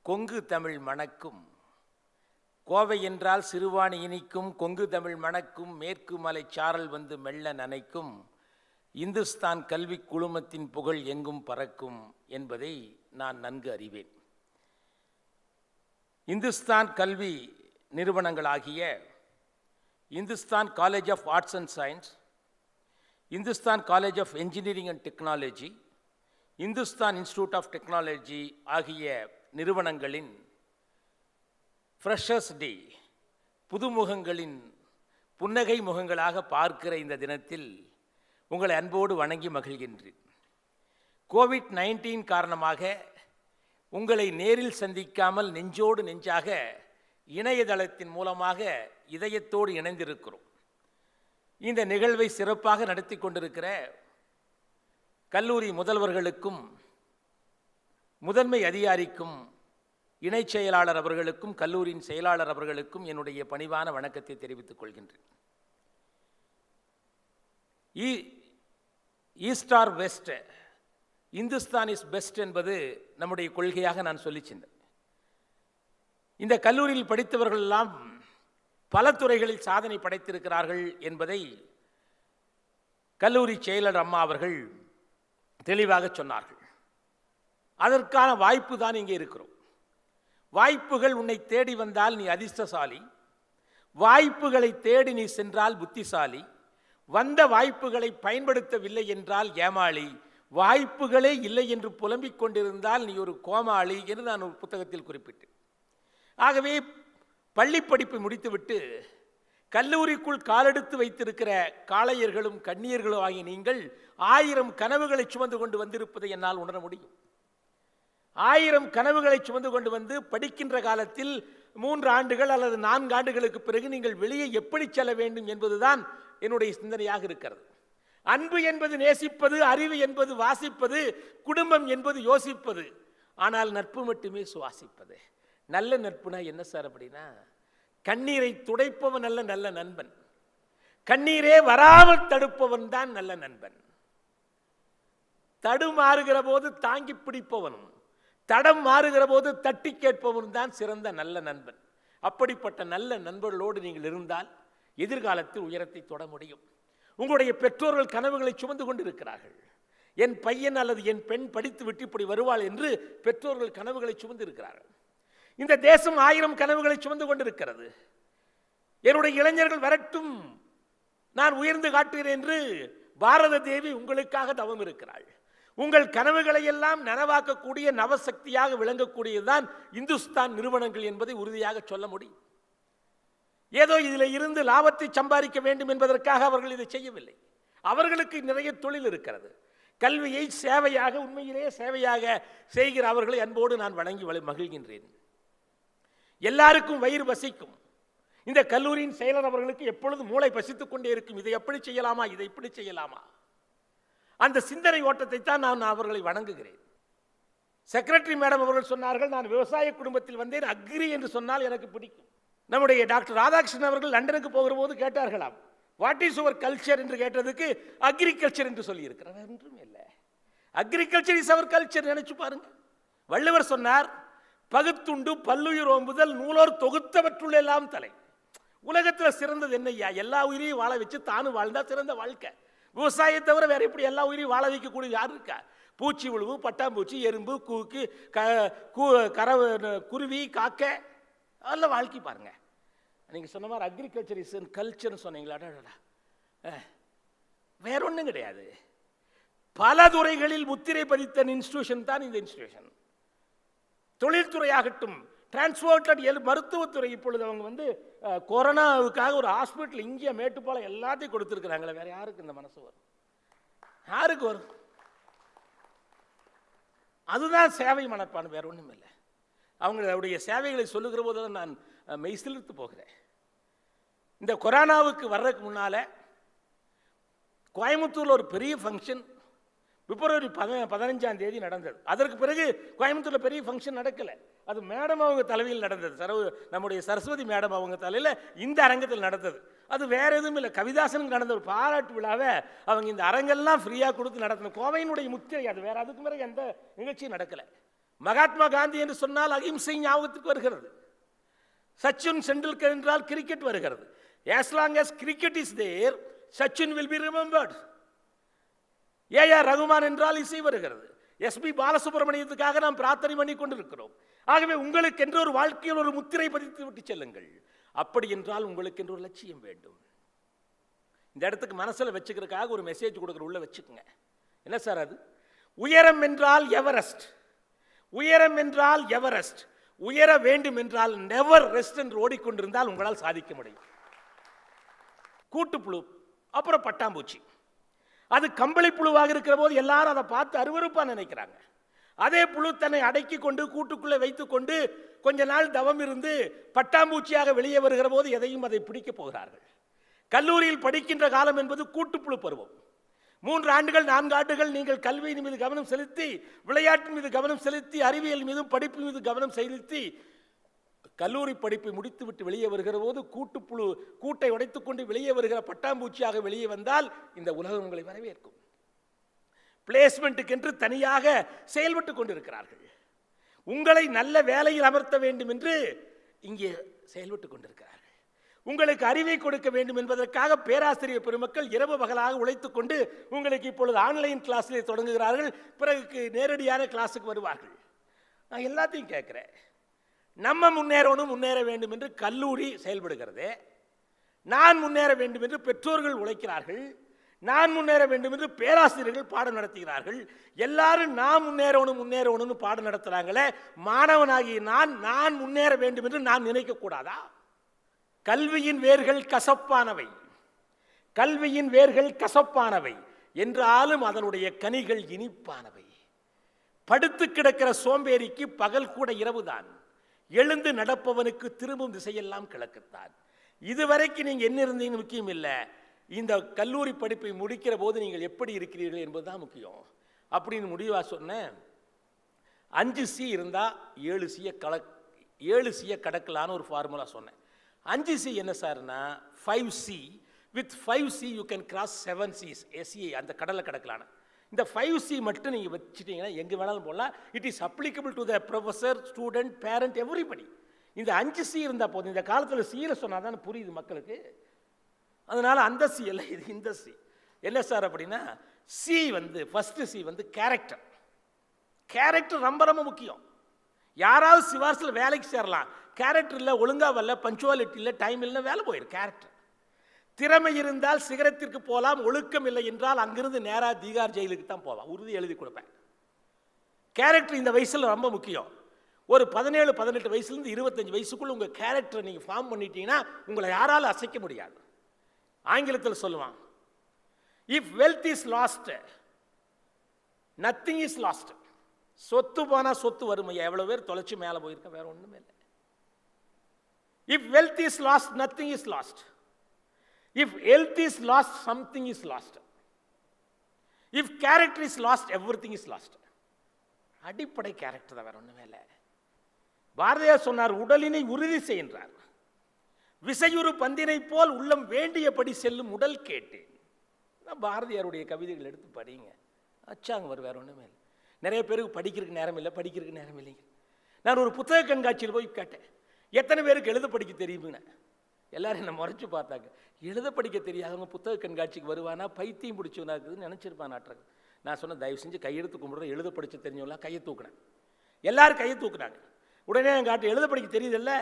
Speaker 6: கொங்கு தமிழ் மணக்கும். கோவை என்றால் சிறுவாணி இனிக்கும், கொங்கு தமிழ் மணக்கும், மேற்கு மலை சாரல் மெல்ல நனைக்கும், இந்துஸ்தான் கல்வி குழுமத்தின் புகழ் எங்கும் பறக்கும் என்பதை நான் நன்கு அறிவேன். இந்துஸ்தான் கல்வி நிறுவனங்களாகிய Hindustan college of arts and science, Hindustan college of engineering and technology, Hindustan institute of technology ஆகிய நிறுவனங்களின் ஃப்ரெஷர்ஸ் டே, புதுமுகங்களின் புன்னகை முகங்களாக பார்க்கிற இந்த தினத்தில் உங்களை அன்போடு வணங்கி மகிழ்கின்றேன். கோவிட்-19 காரணமாக உங்களை நேரில் சந்திக்காமல் நெஞ்சோடு நெஞ்சாக இணையதளத்தின் மூலமாக இதயத்தோடு இணைந்திருக்கிறோம். இந்த நிகழ்வை சிறப்பாக நடத்தி கொண்டிருக்கிற கல்லூரி முதல்வர்களுக்கும் முதன்மை அதிகாரிக்கும் இணைச் செயலாளர் அவர்களுக்கும் கல்லூரியின் செயலாளர் அவர்களுக்கும் என்னுடைய பணிவான வணக்கத்தை தெரிவித்துக் கொள்கின்றேன். East or west, Hindustan is best என்பது நம்முடைய கொள்கையாக நான் சொல்லி சென்றேன். இந்த கல்லூரியில் படித்தவர்கள் எல்லாம் பல துறைகளில் சாதனை படைத்திருக்கிறார்கள் என்பதை கல்லூரி செயலர் அம்மா அவர்கள் தெளிவாக சொன்னார்கள். அதற்கான வாய்ப்பு தான் இங்கே இருக்கிறோம். வாய்ப்புகள் உன்னை தேடி வந்தால் நீ அதிர்ஷ்டசாலி, வாய்ப்புகளை தேடி நீ சென்றால் புத்திசாலி, வந்த வாய்ப்புகளை பயன்படுத்தவில்லை என்றால் ஏமாளி, வாய்ப்புகளே இல்லை என்று புலம்பிக் கொண்டிருந்தால் நீ ஒரு கோமாளி என்று நான் ஒரு புத்தகத்தில் குறிப்பிட்டேன். ஆகவே பள்ளி படிப்பை முடித்துவிட்டு கல்லூரிக்குள் காலெடுத்து வைத்திருக்கிற காளையர்களும் கண்ணியர்களும் ஆகிய நீங்கள் 1000 கனவுகளை சுமந்து கொண்டு வந்திருப்பதை என்னால் உணர முடியும். 1000 கனவுகளை சுமந்து கொண்டு வந்து படிக்கின்ற காலத்தில் 3 ஆண்டுகள் அல்லது 4 ஆண்டுகளுக்கு பிறகு நீங்கள் வெளியே எப்படி செல்ல வேண்டும் என்பதுதான் என்னுடைய சிந்தனையாக இருக்கிறது. அன்பு என்பது நேசிப்பது, அறிவு என்பது வாசிப்பது, குடும்பம் என்பது யோசிப்பது, ஆனால் நட்பு மட்டுமே சுவாசிப்பது. நல்ல நட்புனா என்ன சார் அப்படின்னா, கண்ணீரை துடைப்பவன் அல்ல நல்ல நண்பன், கண்ணீரே வராமல் தடுப்பவன் தான் நல்ல நண்பன். தடுமாறுகிற போது தாங்கி பிடிப்பவனும் தடம் மாறுகிற போது தட்டி கேட்பவனும் தான் சிறந்த நல்ல நண்பன். அப்படிப்பட்ட நல்ல நண்பர்களோடு நீங்கள் இருந்தால் எதிர்காலத்தில் உயரத்தை தொட முடியும். உங்களுடைய பெற்றோர்கள் கனவுகளை சுமந்து கொண்டிருக்கிறார்கள். என் பையன் அல்லது என் பெண் படித்து விட்டு இப்படி வருவாள் என்று பெற்றோர்கள் கனவுகளை சுமந்து இருக்கிறார்கள். இந்த தேசம் 1000 கனவுகளை சுமந்து கொண்டிருக்கிறது. என்னுடைய இளைஞர்கள் வரட்டும், நான் உயர்ந்து காட்டுகிறேன் என்று பாரத தேவி உங்களுக்காக தவம் இருக்கிறாள். உங்கள் கனவுகளை எல்லாம் நனவாக்கக்கூடிய நவசக்தியாக விளங்கக்கூடியதுதான் இந்துஸ்தான் நிறுவனங்கள் என்பதை உறுதியாக சொல்ல முடியும். ஏதோ இதில் இருந்து லாபத்தை சம்பாதிக்க வேண்டும் என்பதற்காக அவர்கள் இதை செய்யவில்லை. அவர்களுக்கு நிறைய தொழில் இருக்கிறது. கல்வியை சேவையாக, உண்மையிலேயே சேவையாக செய்கிற அவர்களை அன்போடு நான் வணங்கி மகிழ்கின்றேன். எல்லாருக்கும் வயிறு பசிக்கும். இந்த கல்லூரியின் செயலர் அவர்களுக்கு எப்பொழுதும் மூளை பசித்துக் கொண்டே இருக்கும். இதை எப்படி செய்யலாமா, இதை இப்படி செய்யலாமா, அந்த சிந்தனை ஓட்டத்தை தான் நான் அவர்களை வணங்குகிறேன். செக்ரட்டரி மேடம் அவர்கள் சொன்னார்கள், நான் விவசாய குடும்பத்தில் வந்தேன், அக்ரி என்று சொன்னால் எனக்கு பிடிக்கும். நம்முடைய டாக்டர் ராதாகிருஷ்ணன் அவர்கள் லண்டனுக்கு போகிற போது கேட்டார்களாம், வாட் இஸ் யுவர் கல்ச்சர் என்று கேட்டதுக்கு அக்ரிகல்ச்சர் என்று சொல்லி இருக்கிறார். என்றும் இல்லை, அக்ரிகல்ச்சர் இஸ் அவர் கல்ச்சர். நினைச்சு பாருங்க. வள்ளுவர் சொன்னார், பகுத்துண்டு பல்லுயிர் ஓம்புதல் நூலோர் தொகுத்தவற்றுள் எல்லாம் தலை. உலகத்தில் சிறந்தது என்னையா? எல்லா உயிரையும் வாழ வச்சு தானும் வாழ்ந்தா சிறந்த வாழ்க்கை. விவசாயத்தை தவிர வேற எப்படி எல்லா உயிரையும் வாழ வைக்கக்கூடிய யார் இருக்கா? பூச்சி உழுவு, பட்டாம்பூச்சி, எறும்பு, கூக்கு, குருவி, காக்க, அதெல்லாம் வாழ்க்கை பாருங்க. நீங்கள் சொன்ன மாதிரி அக்ரிகல்ச்சர் இஸ் கல்ச்சர்னு சொன்னீங்களா? வேற ஒன்றும் கிடையாது. பல துறைகளில் முத்திரை பதித்த இன்ஸ்டிடியூஷன் தான் இந்த இன்ஸ்டிடியூஷன். தொழில்துறையாகட்டும், டிரான்ஸ்போர்ட், மருத்துவத்துறை. இப்பொழுது அவங்க கொரோனாவுக்காக ஒரு ஹாஸ்பிட்டல் இங்கே மேட்டுப்பாலம் எல்லாத்தையும் கொடுத்துருக்குறாங்களே. வேற யாருக்கு இந்த மனசு வரும்? யாருக்கு வரும்? அதுதான் சேவை மனப்பான், வேற ஒன்றும் இல்லை. அவங்களுடைய சேவைகளை சொல்லுகிற போது தான் நான் மெய்சிலிர்த்து போகிறேன். இந்த கொரோனாவுக்கு வர்றதுக்கு முன்னால கோயம்புத்தூரில் ஒரு பெரிய ஃபங்க்ஷன் பிப்ரவரி 15ஆம் தேதி நடந்தது. அதற்கு பிறகு கோயம்புத்தூரில் பெரிய ஃபங்க்ஷன் நடக்கலை. அது மேடம் அவங்க தலைமையில் நடந்தது. நம்முடைய சரஸ்வதி மேடம் அவங்க தலையில் இந்த அரங்கத்தில் நடந்தது. அது வேற எதுவும் இல்லை, கவிதாசனுக்கு நடந்த ஒரு பாராட்டு விழாவை அவங்க இந்த அரங்கெல்லாம் ஃப்ரீயாக கொடுத்து நடத்தின கோவையினுடைய முத்திரை. அது வேற அதுக்கு பிறகு எந்த நிகழ்ச்சியும் நடக்கலை. மகாத்மா காந்தி என்று சொன்னால் அகிம்சை ஞாபகத்துக்கு வருகிறது. சச்சின் டெண்டுல்கர் என்றால் கிரிக்கெட் வருகிறது. as long as cricket is there, Sachin will be remembered. AR Rahman என்றால் இசை வருகிறது. எஸ்பி பாலசுப்ரமணியத்துக்காக நாம் பிரார்த்தனை பண்ணி கொண்டிருக்கிறோம். ஆகவே உங்களுக்கு என்று ஒரு வாழ்க்கையில் ஒரு முத்திரை பதித்து விட்டு செல்லுங்கள். அப்படி என்றால் உங்களுக்கு என்று ஒரு லட்சியம் வேண்டும். இந்த இடத்துக்கு மனசில் வச்சுக்கிறதுக்காக ஒரு மெசேஜ் கொடுக்குற உள்ள வச்சுக்கோங்க. என்ன சார் அது? உயரம் என்றால் எவரெஸ்ட், உயரம் என்றால் எவரெஸ்ட், உயர வேண்டும் என்றால் நெவர் ரெஸ்ட் என்று ஓடிக்கொண்டிருந்தால் உங்களால் சாதிக்க முடியும். கூட்டுப்புழு, அப்புறம் பட்டாம்பூச்சி. அது கம்பளி புழுவாக இருக்கிற போது எல்லாரும் அதை பார்த்து அருவருப்பா நினைக்கிறாங்க. அதே புழு தன்னை அடக்கி கொண்டு கூட்டுக்குள்ளே வைத்துக் கொண்டு கொஞ்ச நாள் தவம் இருந்து பட்டாம்பூச்சியாக வெளியே வருகிற போது எதையும் அதை பிடிக்கப் போகிறார்கள். கல்லூரியில் படிக்கின்ற காலம் என்பது கூட்டுப்புழு பருவம். 3 ஆண்டுகள் 4 ஆண்டுகள் நீங்கள் கல்வியின் மீது கவனம் செலுத்தி, விளையாட்டின் மீது கவனம் செலுத்தி, அறிவியல் மீதும் படிப்பு மீது கவனம் செலுத்தி கல்லூரி படிப்பை முடித்துவிட்டு வெளியே வருகிற போது கூட்டுப்புழு கூட்டை உடைத்துக் கொண்டு வெளியே வருகிற பட்டாம்பூச்சியாக வெளியே வந்தால் இந்த உலகம் உங்களை வரவேற்கும். பிளேஸ்மெண்ட்டுக்கு என்று தனியாக செயல்பட்டு கொண்டிருக்கிறார்கள். உங்களை நல்ல வேலையில் அமர்த்த வேண்டும் என்று இங்கே செயல்பட்டு கொண்டிருக்கிறார்கள். உங்களுக்கு அறிவை கொடுக்க வேண்டும் என்பதற்காக பேராசிரியர் பெருமக்கள் இரவு பகலாக உழைத்துக் கொண்டு உங்களுக்கு இப்பொழுது ஆன்லைன் கிளாஸிலே தொடங்குகிறார்கள். பிறகு நேரடியான கிளாஸுக்கு வருவார்கள். நான் எல்லாத்தையும் கேட்கிறேன். நம்ம முன்னேற வேண்டும் என்று கல்லூரி செயல்படுகிறது. நான் முன்னேற வேண்டும் என்று பெற்றோர்கள் உழைக்கிறார்கள். நான் முன்னேற வேண்டும் என்று பேராசிரியர்கள் பாடம் நடத்துகிறார்கள். எல்லாரும் நான் முன்னேறணும் பாடம் நடத்துறாங்களே. மாணவனாகி நான் முன்னேற வேண்டும் என்று நான் நினைக்க கூடாதா? கல்வியின் வேர்கள் கசப்பானவை, கல்வியின் வேர்கள் கசப்பானவை என்றாலும் அதனுடைய கனிகள் இனிப்பானவை. படுத்து கிடக்கிற சோம்பேறிக்கு பகல் கூட இரவுதான், எழுந்து நடப்பவனுக்கு திரும்பும் திசையெல்லாம் கிழக்குத்தான். இதுவரைக்கும் நீங்க என்ன இருந்தீங்கன்னு முக்கியம் இல்லை, இந்த கல்லூரி படிப்பை முடிக்கிற போது நீங்கள் எப்படி இருக்கிறீர்கள் என்பதுதான் முக்கியம். அப்படின்னு முடிவா சொன்னேன். 5C இருந்தா 7C கடக்கலான்னு ஒரு ஃபார்முலா சொன்னேன். 5C என்ன சார்னா 5C. With 5C you can cross 7Cs. SE அந்த கடலை கடக்கலான்னு. இந்த 5C மட்டும் நீங்கள் வச்சுட்டீங்கன்னா எங்கே வேணாலும் போகலாம். It is applicable to the professor, student, parent, everybody. இந்த 5C இருந்தால் போதும். இந்த காலத்தில் சீல சொன்னால் தானே புரியுது மக்களுக்கு. அதனால் அந்த சி இல்லை, இது இந்த சி. என்ன சார் அப்படின்னா C first C character. Character ரொம்ப ரொம்ப முக்கியம். யாராவது சிவாரசில் வேலைக்கு சேரலாம், கேரக்டர் இல்லை, ஒழுங்காக வரல, பஞ்சுவாலிட்டி இல்லை, டைம் இல்லை, வேலை போயிடும். கேரக்டர். திறமை இருந்தால் சிகரத்திற்கு போகலாம், ஒழுக்கம் இல்லை என்றால் அங்கிருந்து நேராக தீகார் ஜெயிலுக்கு தான் போவான். உறுதி எழுதி கொடுப்பேன். கேரக்டர் இந்த வயசில் ரொம்ப முக்கியம். ஒரு 17-18 வயசுலேருந்து 25 வயசுக்குள்ள உங்கள் கேரக்டரை நீங்கள் ஃபார்ம் பண்ணிட்டீங்கன்னா உங்களை யாராலும் அசைக்க முடியாது. ஆங்கிலத்தில் சொல்லுவான், if wealth is last nothing is last. சொத்து போனால் சொத்து வறுமையா எவ்வளோ பேர் தொலைச்சி மேலே போயிருக்க, வேற ஒன்றுமே இல்லை. If wealth is last nothing is last. If health is last something is last. If character is last everything is last. அடிப்படை கேரக்டர் தான், வேற ஒன்றுமே இல்லை. பாரதியார் சொன்னார், உடலினை உறுதி செய்கின்றார், விசையுறு பந்தினை போல் உள்ளம் வேண்டியபடி செல்லும் உடல் கேட்டேன். பாரதியாருடைய கவிதைகள் எடுத்து படிங்க, அச்சாங்க வரும், வேற ஒன்றுமே இல்லை. நிறைய பேருக்கு படிக்கிறதுக்கு நேரம் இல்லை, படிக்கிறதுக்கு நேரம் இல்லைங்க. நான் ஒரு புத்தக கண்காட்சியில் போய் கேட்டேன், எத்தனை பேருக்கு எழுத படிக்க தெரியுமுன்னு. எல்லாரும் என்னை முறைச்சு பார்த்தாங்க. எழுத படிக்க தெரியாதவங்க புத்தக கண்காட்சிக்கு வருவானா, பைத்தியம் பிடிச்சவனா இருக்குதுன்னு நினச்சிருப்பான் நாட்டுக்கு. நான் சொன்னேன், தயவு செஞ்சு கையெழுத்து கும்பிட்றேன், எழுத படிக்க தெரிஞ்சவங்களாம் கையை தூக்குனேன். எல்லாரும் கையை தூக்குனாங்க. உடனே என் காட்டு எழுத படிக்க தெரியுதில்ல,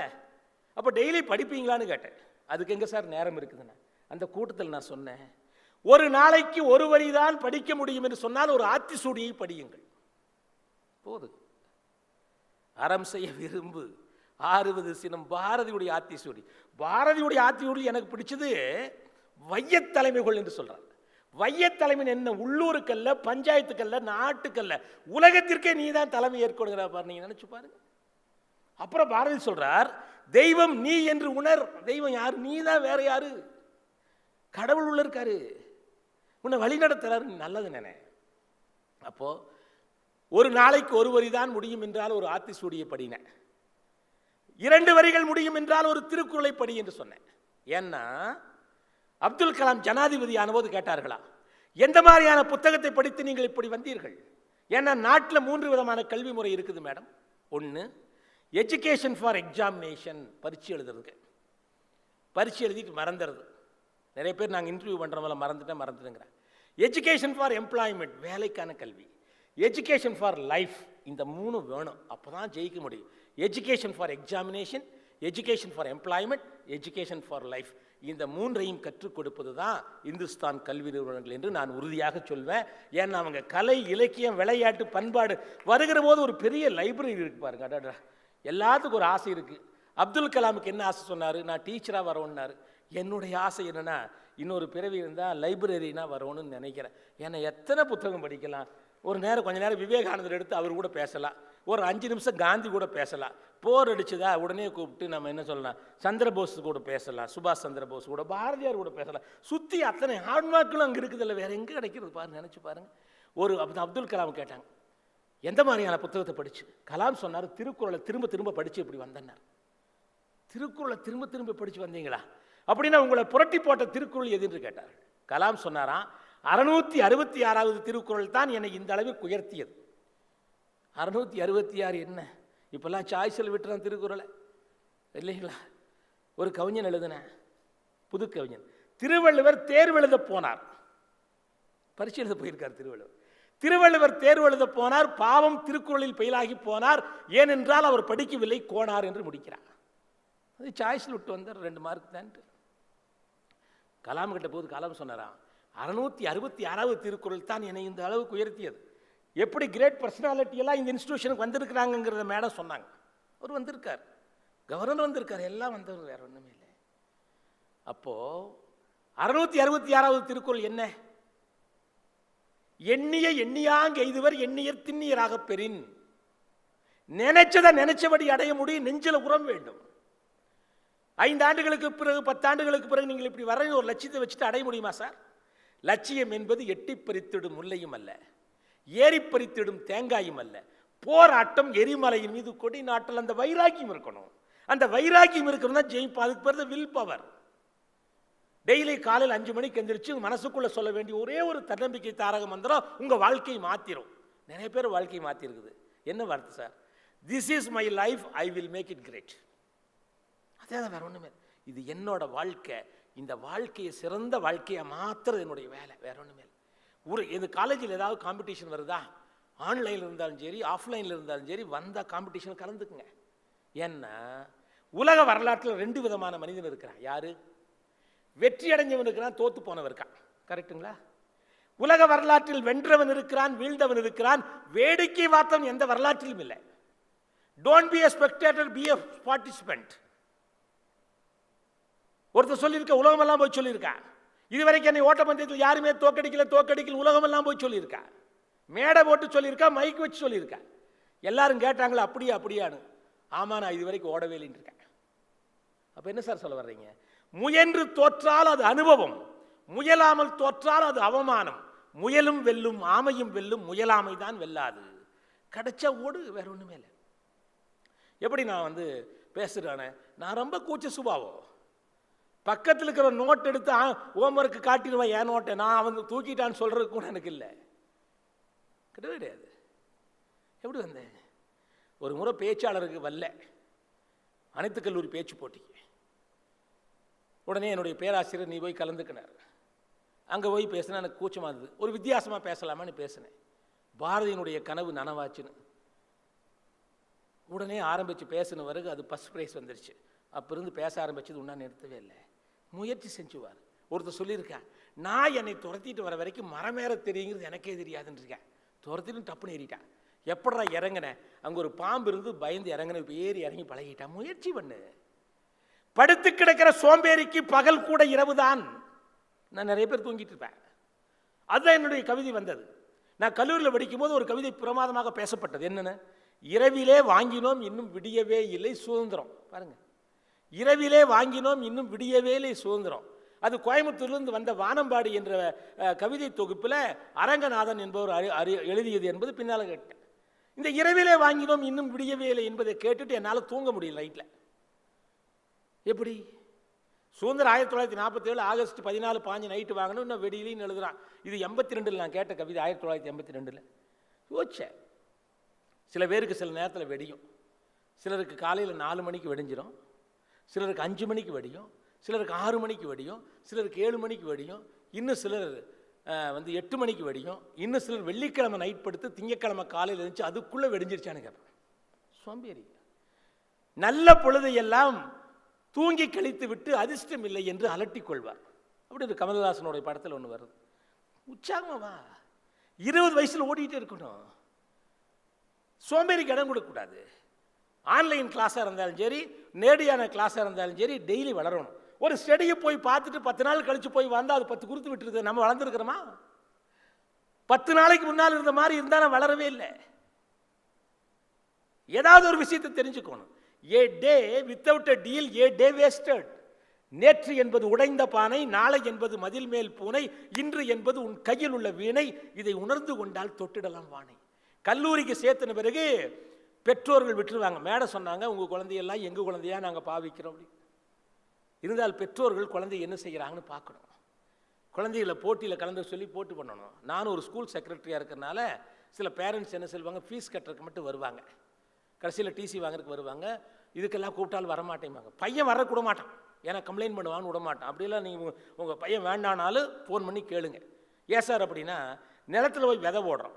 Speaker 6: அப்போ டெய்லி படிப்பீங்களான்னு கேட்டேன். அதுக்கு எங்கே சார் நேரம் இருக்குதுண்ணா. அந்த கூட்டத்தில் நான் சொன்னேன், ஒரு நாளைக்கு ஒரு வரி தான் படிக்க முடியும் என்று சொன்னால் ஒரு ஆத்திசூடியை படியுங்கள் போது. அறம் செய்ய விரும்பு ஆறுவது சினம், பாரதியுடைய ஆத்திசூடி. பாரதியுடைய ஆத்திசூடி எனக்கு பிடிச்சது வையத்தலைமைகள் என்று சொல்றாங்க. வையத்தலைமை என்ன, உள்ளூருக்கல்ல, பஞ்சாயத்துக்கல்ல, நாட்டுக்கல்ல, உலகத்திற்கே நீ தான் தலைமை ஏற்கொள்கிற பாரு. நீங்க நினைச்சு பாருங்க. அப்புறம் பாரதி சொல்றார், தெய்வம் நீ என்று உணர். தெய்வம் யாரு? நீ தான், வேற யாரு? கடவுள் உள்ள இருக்காரு, உன்னை வழி நடத்துறாரு, நல்லது நினை. அப்போ ஒரு நாளைக்கு ஒரு வரி தான் முடியும் என்றால் ஒரு ஆத்திசூடியை படினேன். 2 வரிகள் முடியும் என்றால் ஒரு திருக்குறளை படி என்று சொன்னேன். ஏன்னா அப்துல் கலாம் ஜனாதிபதி ஆனபோது கேட்டார்களா, எந்த மாதிரியான புத்தகத்தை படித்து நீங்கள் இப்படி வந்தீர்கள்? ஏன்னா நாட்டில் 3 விதமான கல்வி முறை இருக்குது மேடம். ஒன்று எஜுகேஷன் ஃபார் எக்ஸாமினேஷன், பரீட்சை எழுதுறதுக்கு. பரீட்சை எழுதிட்டு மறந்துடுறது. நிறைய பேர் நாங்கள் இன்டர்வியூ பண்ணுறவங்கள மறந்துட்டேங்கிறேன். எஜுகேஷன் ஃபார் எம்ப்ளாய்மெண்ட், வேலைக்கான கல்வி. எஜுகேஷன் ஃபார் லைஃப், இந்த 3 வேணும், அப்போ தான் ஜெயிக்க முடியும். Education for examination, education for employment, education for life, இந்த 3ஐயும் கற்றுக் கொடுப்பது தான் இந்துஸ்தான் கல்வி நிறுவனங்கள் என்று நான் உறுதியாக சொல்வேன். ஏன்னா அவங்க கலை, இலக்கியம், விளையாட்டு, பண்பாடு வருகிற போது ஒரு பெரிய லைப்ரரி இருக்கு பாருங்க. அடடா, எல்லாத்துக்கும் ஒரு ஆசை இருக்குது. அப்துல் கலாமுக்கு என்ன ஆசை சொன்னார்? நான் டீச்சராக வரணுன்னாரு. என்னுடைய ஆசை என்னென்னா, இன்னொரு பிறவி இருந்தால் லைப்ரரினா வரணும்னு நினைக்கிறேன். ஏன்னா எத்தனை புத்தகம் படிக்கலாம். ஒரு நேரம் கொஞ்ச நேரம் விவேகானந்தர் எடுத்து அவர் கூட பேசலாம், ஒரு 5 நிமிஷம் காந்தி கூட பேசலாம். போர் அடிச்சுதா உடனே கூப்பிட்டு நம்ம என்ன சொல்லலாம், சந்திரபோஸ் கூட பேசலாம், சுபாஷ் சந்திரபோஸ் கூட, பாரதியார் கூட பேசலாம். சுற்றி அத்தனை ஆன்மாக்களும் அங்கே இருக்குதில்ல, வேறு எங்கே கிடைக்கிறது பாருங்க, நினச்சி பாருங்கள். ஒரு அப்துல் கலாம் கேட்டாங்க, எந்த மாதிரியான புத்தகத்தை படிச்சு? கலாம் சொன்னார், திருக்குறளை திரும்ப திரும்ப படித்து இப்படி வந்தேன்னார். திருக்குறளை திரும்ப திரும்ப படித்து வந்தீங்களா? அப்படின்னா உங்களை புரட்டி போட்ட திருக்குறள் எது என்று கேட்டார். கலாம் சொன்னாராம், 666வது திருக்குறள் தான் என்னை இந்த அளவுக்கு உயர்த்தியது. 666 என்ன? இப்போல்லாம் சாய்ஸில் விட்டுறான் திருக்குறளை இல்லைங்களா? ஒரு கவிஞன் எழுதின புது கவிஞன், திருவள்ளுவர் தேர்வு எழுத போனார், பரீட்சை எழுத போயிருக்கார் திருவள்ளுவர். திருவள்ளுவர் தேர்வு எழுத போனார், பாவம் திருக்குறளில் பெயிலாகி போனார், ஏனென்றால் அவர் படிக்கவில்லை, கோனார் என்று முடிக்கிறார். அது சாய்ஸில் விட்டு வந்தார், 2 மார்க் தான். கலாம் கிட்ட போது கலாம் சொன்னாராம், 666வது திருக்குறள் தான் என்னை இந்த அளவுக்கு உயர்த்தியது. எப்படி கிரேட் பர்சனாலிட்டி எல்லாம் இந்த இன்ஸ்டிடியூஷனுக்கு வந்திருக்கிறாங்கிறத மேடம் சொன்னாங்க. அவர் வந்திருக்கார், கவர்னர் வந்திருக்கார், எல்லாம் வந்தவர், வேற ஒன்றுமே இல்லை. அப்போ 666வது திருக்குறள் என்ன? எண்ணிய எண்ணியாங்க எய்துவர் எண்ணியர் திண்ணியராக பெறின். நினைச்சதை நினைச்சபடி அடைய முடியும், நெஞ்சில உரம் வேண்டும். 5 ஆண்டுகளுக்கு பிறகு 10 ஆண்டுகளுக்கு பிறகு நீங்கள் இப்படி வர ஒரு லட்சியத்தை வச்சுட்டு அடைய முடியுமா சார்? லட்சியம் என்பது எட்டி பறித்திடும் முல்லையும் அல்ல, ஏறி பறித்திடும் தேங்காயும் அல்ல, போராட்டம், எரிமலையின் மீது கொடி நாட்டல், அந்த வைராக்கியம் இருக்கணும். அந்த வைராக்கியம் இருக்கணும்னா ஜெயிப்பா. அதுக்கு பிறகு வில் பவர். டெய்லி காலையில் 5 மணிக்கு எந்திரிச்சு மனசுக்குள்ள சொல்ல வேண்டிய ஒரே ஒரு தன்னம்பிக்கை தாரக மந்திரம் உங்க வாழ்க்கையை மாத்திரும். நிறைய பேர் வாழ்க்கையை மாத்திருக்குது. என்ன வார்த்தை sir? This is my life, I will make it great. அதே வேற ஒண்ணுமே. இது என்னோட வாழ்க்கை, இந்த வாழ்க்கையை சிறந்த வாழ்க்கையை மாத்துறது என்னுடைய வேலை, வேற ஒண்ணுமே. இந்த காலேஜில் ஏதாவது காம்படிஷன் வருதா, ஆன்லைனில் இருந்தாலும் சரி ஆஃப்லைனில் இருந்தாலும் சரி, வந்தால் காம்படிஷன் கலந்துக்குங்க. ஏன்னா உலக வரலாற்றில் 2 விதமான மனிதன் இருக்கிறான். யாரு? வெற்றி அடைஞ்சவன் இருக்கிறான், தோத்து போனவன் இருக்கான். கரெக்டுங்களா? உலக வரலாற்றில் வென்றவன் இருக்கிறான், வீழ்ந்தவன் இருக்கிறான். வேடிக்கை பார்த்தவன் எந்த வரலாற்றிலும் இல்லை. Don't be a spectator, be a participant. ஒருத்தர் சொல்லியிருக்க, உலகமெல்லாம் போய் சொல்லியிருக்கா, இதுவரைக்கும் என்னை ஓட்டப்பந்தயத்தில் யாருமே தோக்கடிக்கல உலகமெல்லாம் போய் சொல்லியிருக்கா. மேடை போட்டு சொல்லியிருக்கா, மைக் வச்சு சொல்லியிருக்கா. எல்லாரும் கேட்டாங்களா அப்படியான்னு? ஆமா, நான் இதுவரைக்கும் ஓடவே இல்லைன்னு இருக்கேன். அப்ப என்ன சார் சொல்ல வர்றீங்க? முயன்று தோற்றால் அது அனுபவம், முயலாமல் தோற்றால் அது அவமானம். முயலும் வெல்லும், ஆமையும் வெல்லும், முயலாமை தான் வெல்லாது. கிடைச்சா ஓடு, வேற ஒண்ணுமே இல்லை. எப்படி நான் பேசுறானே, நான் ரொம்ப கூச்ச சுபாவம். பக்கத்தில் இருக்கிற நோட் எடுத்து ஹோம்ஒர்க்கு காட்டிடுவேன், என் நோட்டை நான் தூக்கிட்டான்னு சொல்றதுக்கு கூட எனக்கு இல்லை, கிடையாது. எப்படி வந்தேன்? ஒரு முறை பேச்சாளருக்கு வரல, அனைத்து கல்லூரி பேச்சு போட்டிக்கு. உடனே என்னுடைய பேராசிரியர், நீ போய் கலந்துக்கினார். அங்கே போய் பேசினா எனக்கு கூச்சமாக இருந்தது. ஒரு வித்தியாசமாக பேசலாமான்னு பேசினேன். பாரதியினுடைய கனவு நனவாச்சுன்னு. உடனே ஆரம்பித்து பேசின பிறகு அது ஃபர்ஸ்ட் ப்ரைஸ் வந்துருச்சு. அப்போ இருந்து பேச ஆரம்பிச்சது உன்னா நிறுத்தவே இல்லை, முயற்சி செஞ்சுவார். ஒருத்தர் சொல்லியிருக்கேன், நான் என்னை துரத்திட்டு வர வரைக்கும் மரமேற தெரியுங்கிறது எனக்கே தெரியாதுன்னு இருக்கேன். துரத்திட்டு டப்புன்னு ஏறிட்டான். எப்படா இறங்கினேன்? அங்கே ஒரு பாம்பு இருந்து பயந்து இறங்கின. இப்போ ஏறி இறங்கி பழகிட்டான். முயற்சி பண்ணு. படுத்து கிடக்கிற சோம்பேறிக்கு பகல் கூட இரவு தான். நான் நிறைய பேர் தூங்கிட்டு இருப்பேன். அதுதான் என்னுடைய கவிதை வந்தது. நான் கல்லூரியில் படிக்கும் போது ஒரு கவிதை பிரமாதமாக பேசப்பட்டது. என்னென்ன? இரவிலே வாங்கினோம் இன்னும் விடியவே இல்லை சுதந்திரம். பாருங்க, இரவிலே வாங்கினோம் இன்னும் விடியவே இல்லை சுதந்திரம். அது கோயம்புத்தூர்லேருந்து வந்த வானம்பாடி என்ற கவிதை தொகுப்பில் அரங்கநாதன் என்பவர் எழுதியது என்பது பின்னால் கேட்டேன். இந்த இரவிலே வாங்கினோம் இன்னும் விடியவே இல்லை என்பதை கேட்டுட்டு என்னால் தூங்க முடியல நைட்டில். எப்படி? சுதந்திரம் 1947 ஆகஸ்ட் 14 பாஞ்சு நைட்டு வாங்கணும், இன்னும் வெடியிலின்னு எழுதுறான். இது 82 நான் கேட்ட கவிதை, 1982. யோசிச்சேன். சில பேருக்கு சில நேரத்தில் வெடியும். சிலருக்கு காலையில் 4 மணிக்கு வெடிஞ்சிடும், சிலருக்கு 5 மணிக்கு வெடியும், சிலருக்கு 6 மணிக்கு வெடியும், சிலருக்கு 7 மணிக்கு வெடியும், இன்னும் சிலர் வந்து 8 மணிக்கு வெடியும், இன்னும் சிலர் வெள்ளிக்கிழமை நைட் படுத்து திங்கக்கிழமை காலையில் இருந்துச்சு அதுக்குள்ளே வெடிஞ்சிருச்சான்னு கேட்பேன். சோம்பேறி. நல்ல பொழுதையெல்லாம் தூங்கி கழித்து விட்டு அதிர்ஷ்டம் இல்லை என்று அலட்டிக் கொள்வார். அப்படி ஒரு கமல்ஹாசனுடைய படத்தில் ஒன்று வருது. உற்சாகமாவா 20 வயசில் ஓடிக்கிட்டே இருக்கணும். சோம்பேறிக்கு இடம் கொடுக்கக்கூடாது. ஆன்லைன் கிளாஸாக இருந்தாலும் சரி, நேரடியான கிளாஸாக இருந்தாலும் சரி, டெய்லி வளரணும். ஒரு ஸ்டடியை போய் பார்த்துட்டு 10 நாள் கழித்து போய் வந்தால் அது 10 குறுத்து விட்டுருது. நம்ம வளர்ந்துருக்கிறோமா? 10 நாளைக்கு முன்னால் இருந்த மாதிரி இருந்தால் நான் வளரவே இல்லை. ஏதாவது ஒரு விஷயத்தை தெரிஞ்சுக்கணும். A day without a deal a day wasted. நேற்று என்பது உடைந்த பானை, நாளை என்பது மதில் மேல் பூனை, இன்று என்பது உன் கையில் உள்ள வீணை, இதை உணர்ந்து கொண்டால் தொட்டிடலாம் வானை. கல்லூரிக்கு சேர்த்தின பிறகு பெற்றோர்கள் விட்டுருவாங்க. மேடம் சொன்னாங்க உங்கள் குழந்தையெல்லாம் எங்கள் குழந்தையா நாங்கள் பாவிக்கிறோம் அப்படி. இருந்தால் பெற்றோர்கள் குழந்தை என்ன செய்கிறாங்கன்னு பார்க்கணும். குழந்தைகளை போட்டியில் கலந்து சொல்லி போட்டு பண்ணணும். நானும் ஒரு ஸ்கூல் செக்ரட்டரியாக இருக்கிறனால சில பேரண்ட்ஸ் என்ன சொல்லுவாங்க, ஃபீஸ் கட்டுறதுக்கு மட்டும் வருவாங்க, கடைசியில் டிசி வாங்குறதுக்கு வருவாங்க. இதுக்கெல்லாம் கூப்பிட்டாலும் வரமாட்டேங்க. பையன் வரக்கூட மாட்டான், ஏன்னா கம்ப்ளைண்ட் பண்ணுவான்னு விட மாட்டான். அப்படியெல்லாம் நீங்கள் உங்கள் பையன் வேண்டானாலும் ஃபோன் பண்ணி கேளுங்க. ஏன் சார் அப்படின்னா, நிலத்தில் போய் விதை போடுறோம்,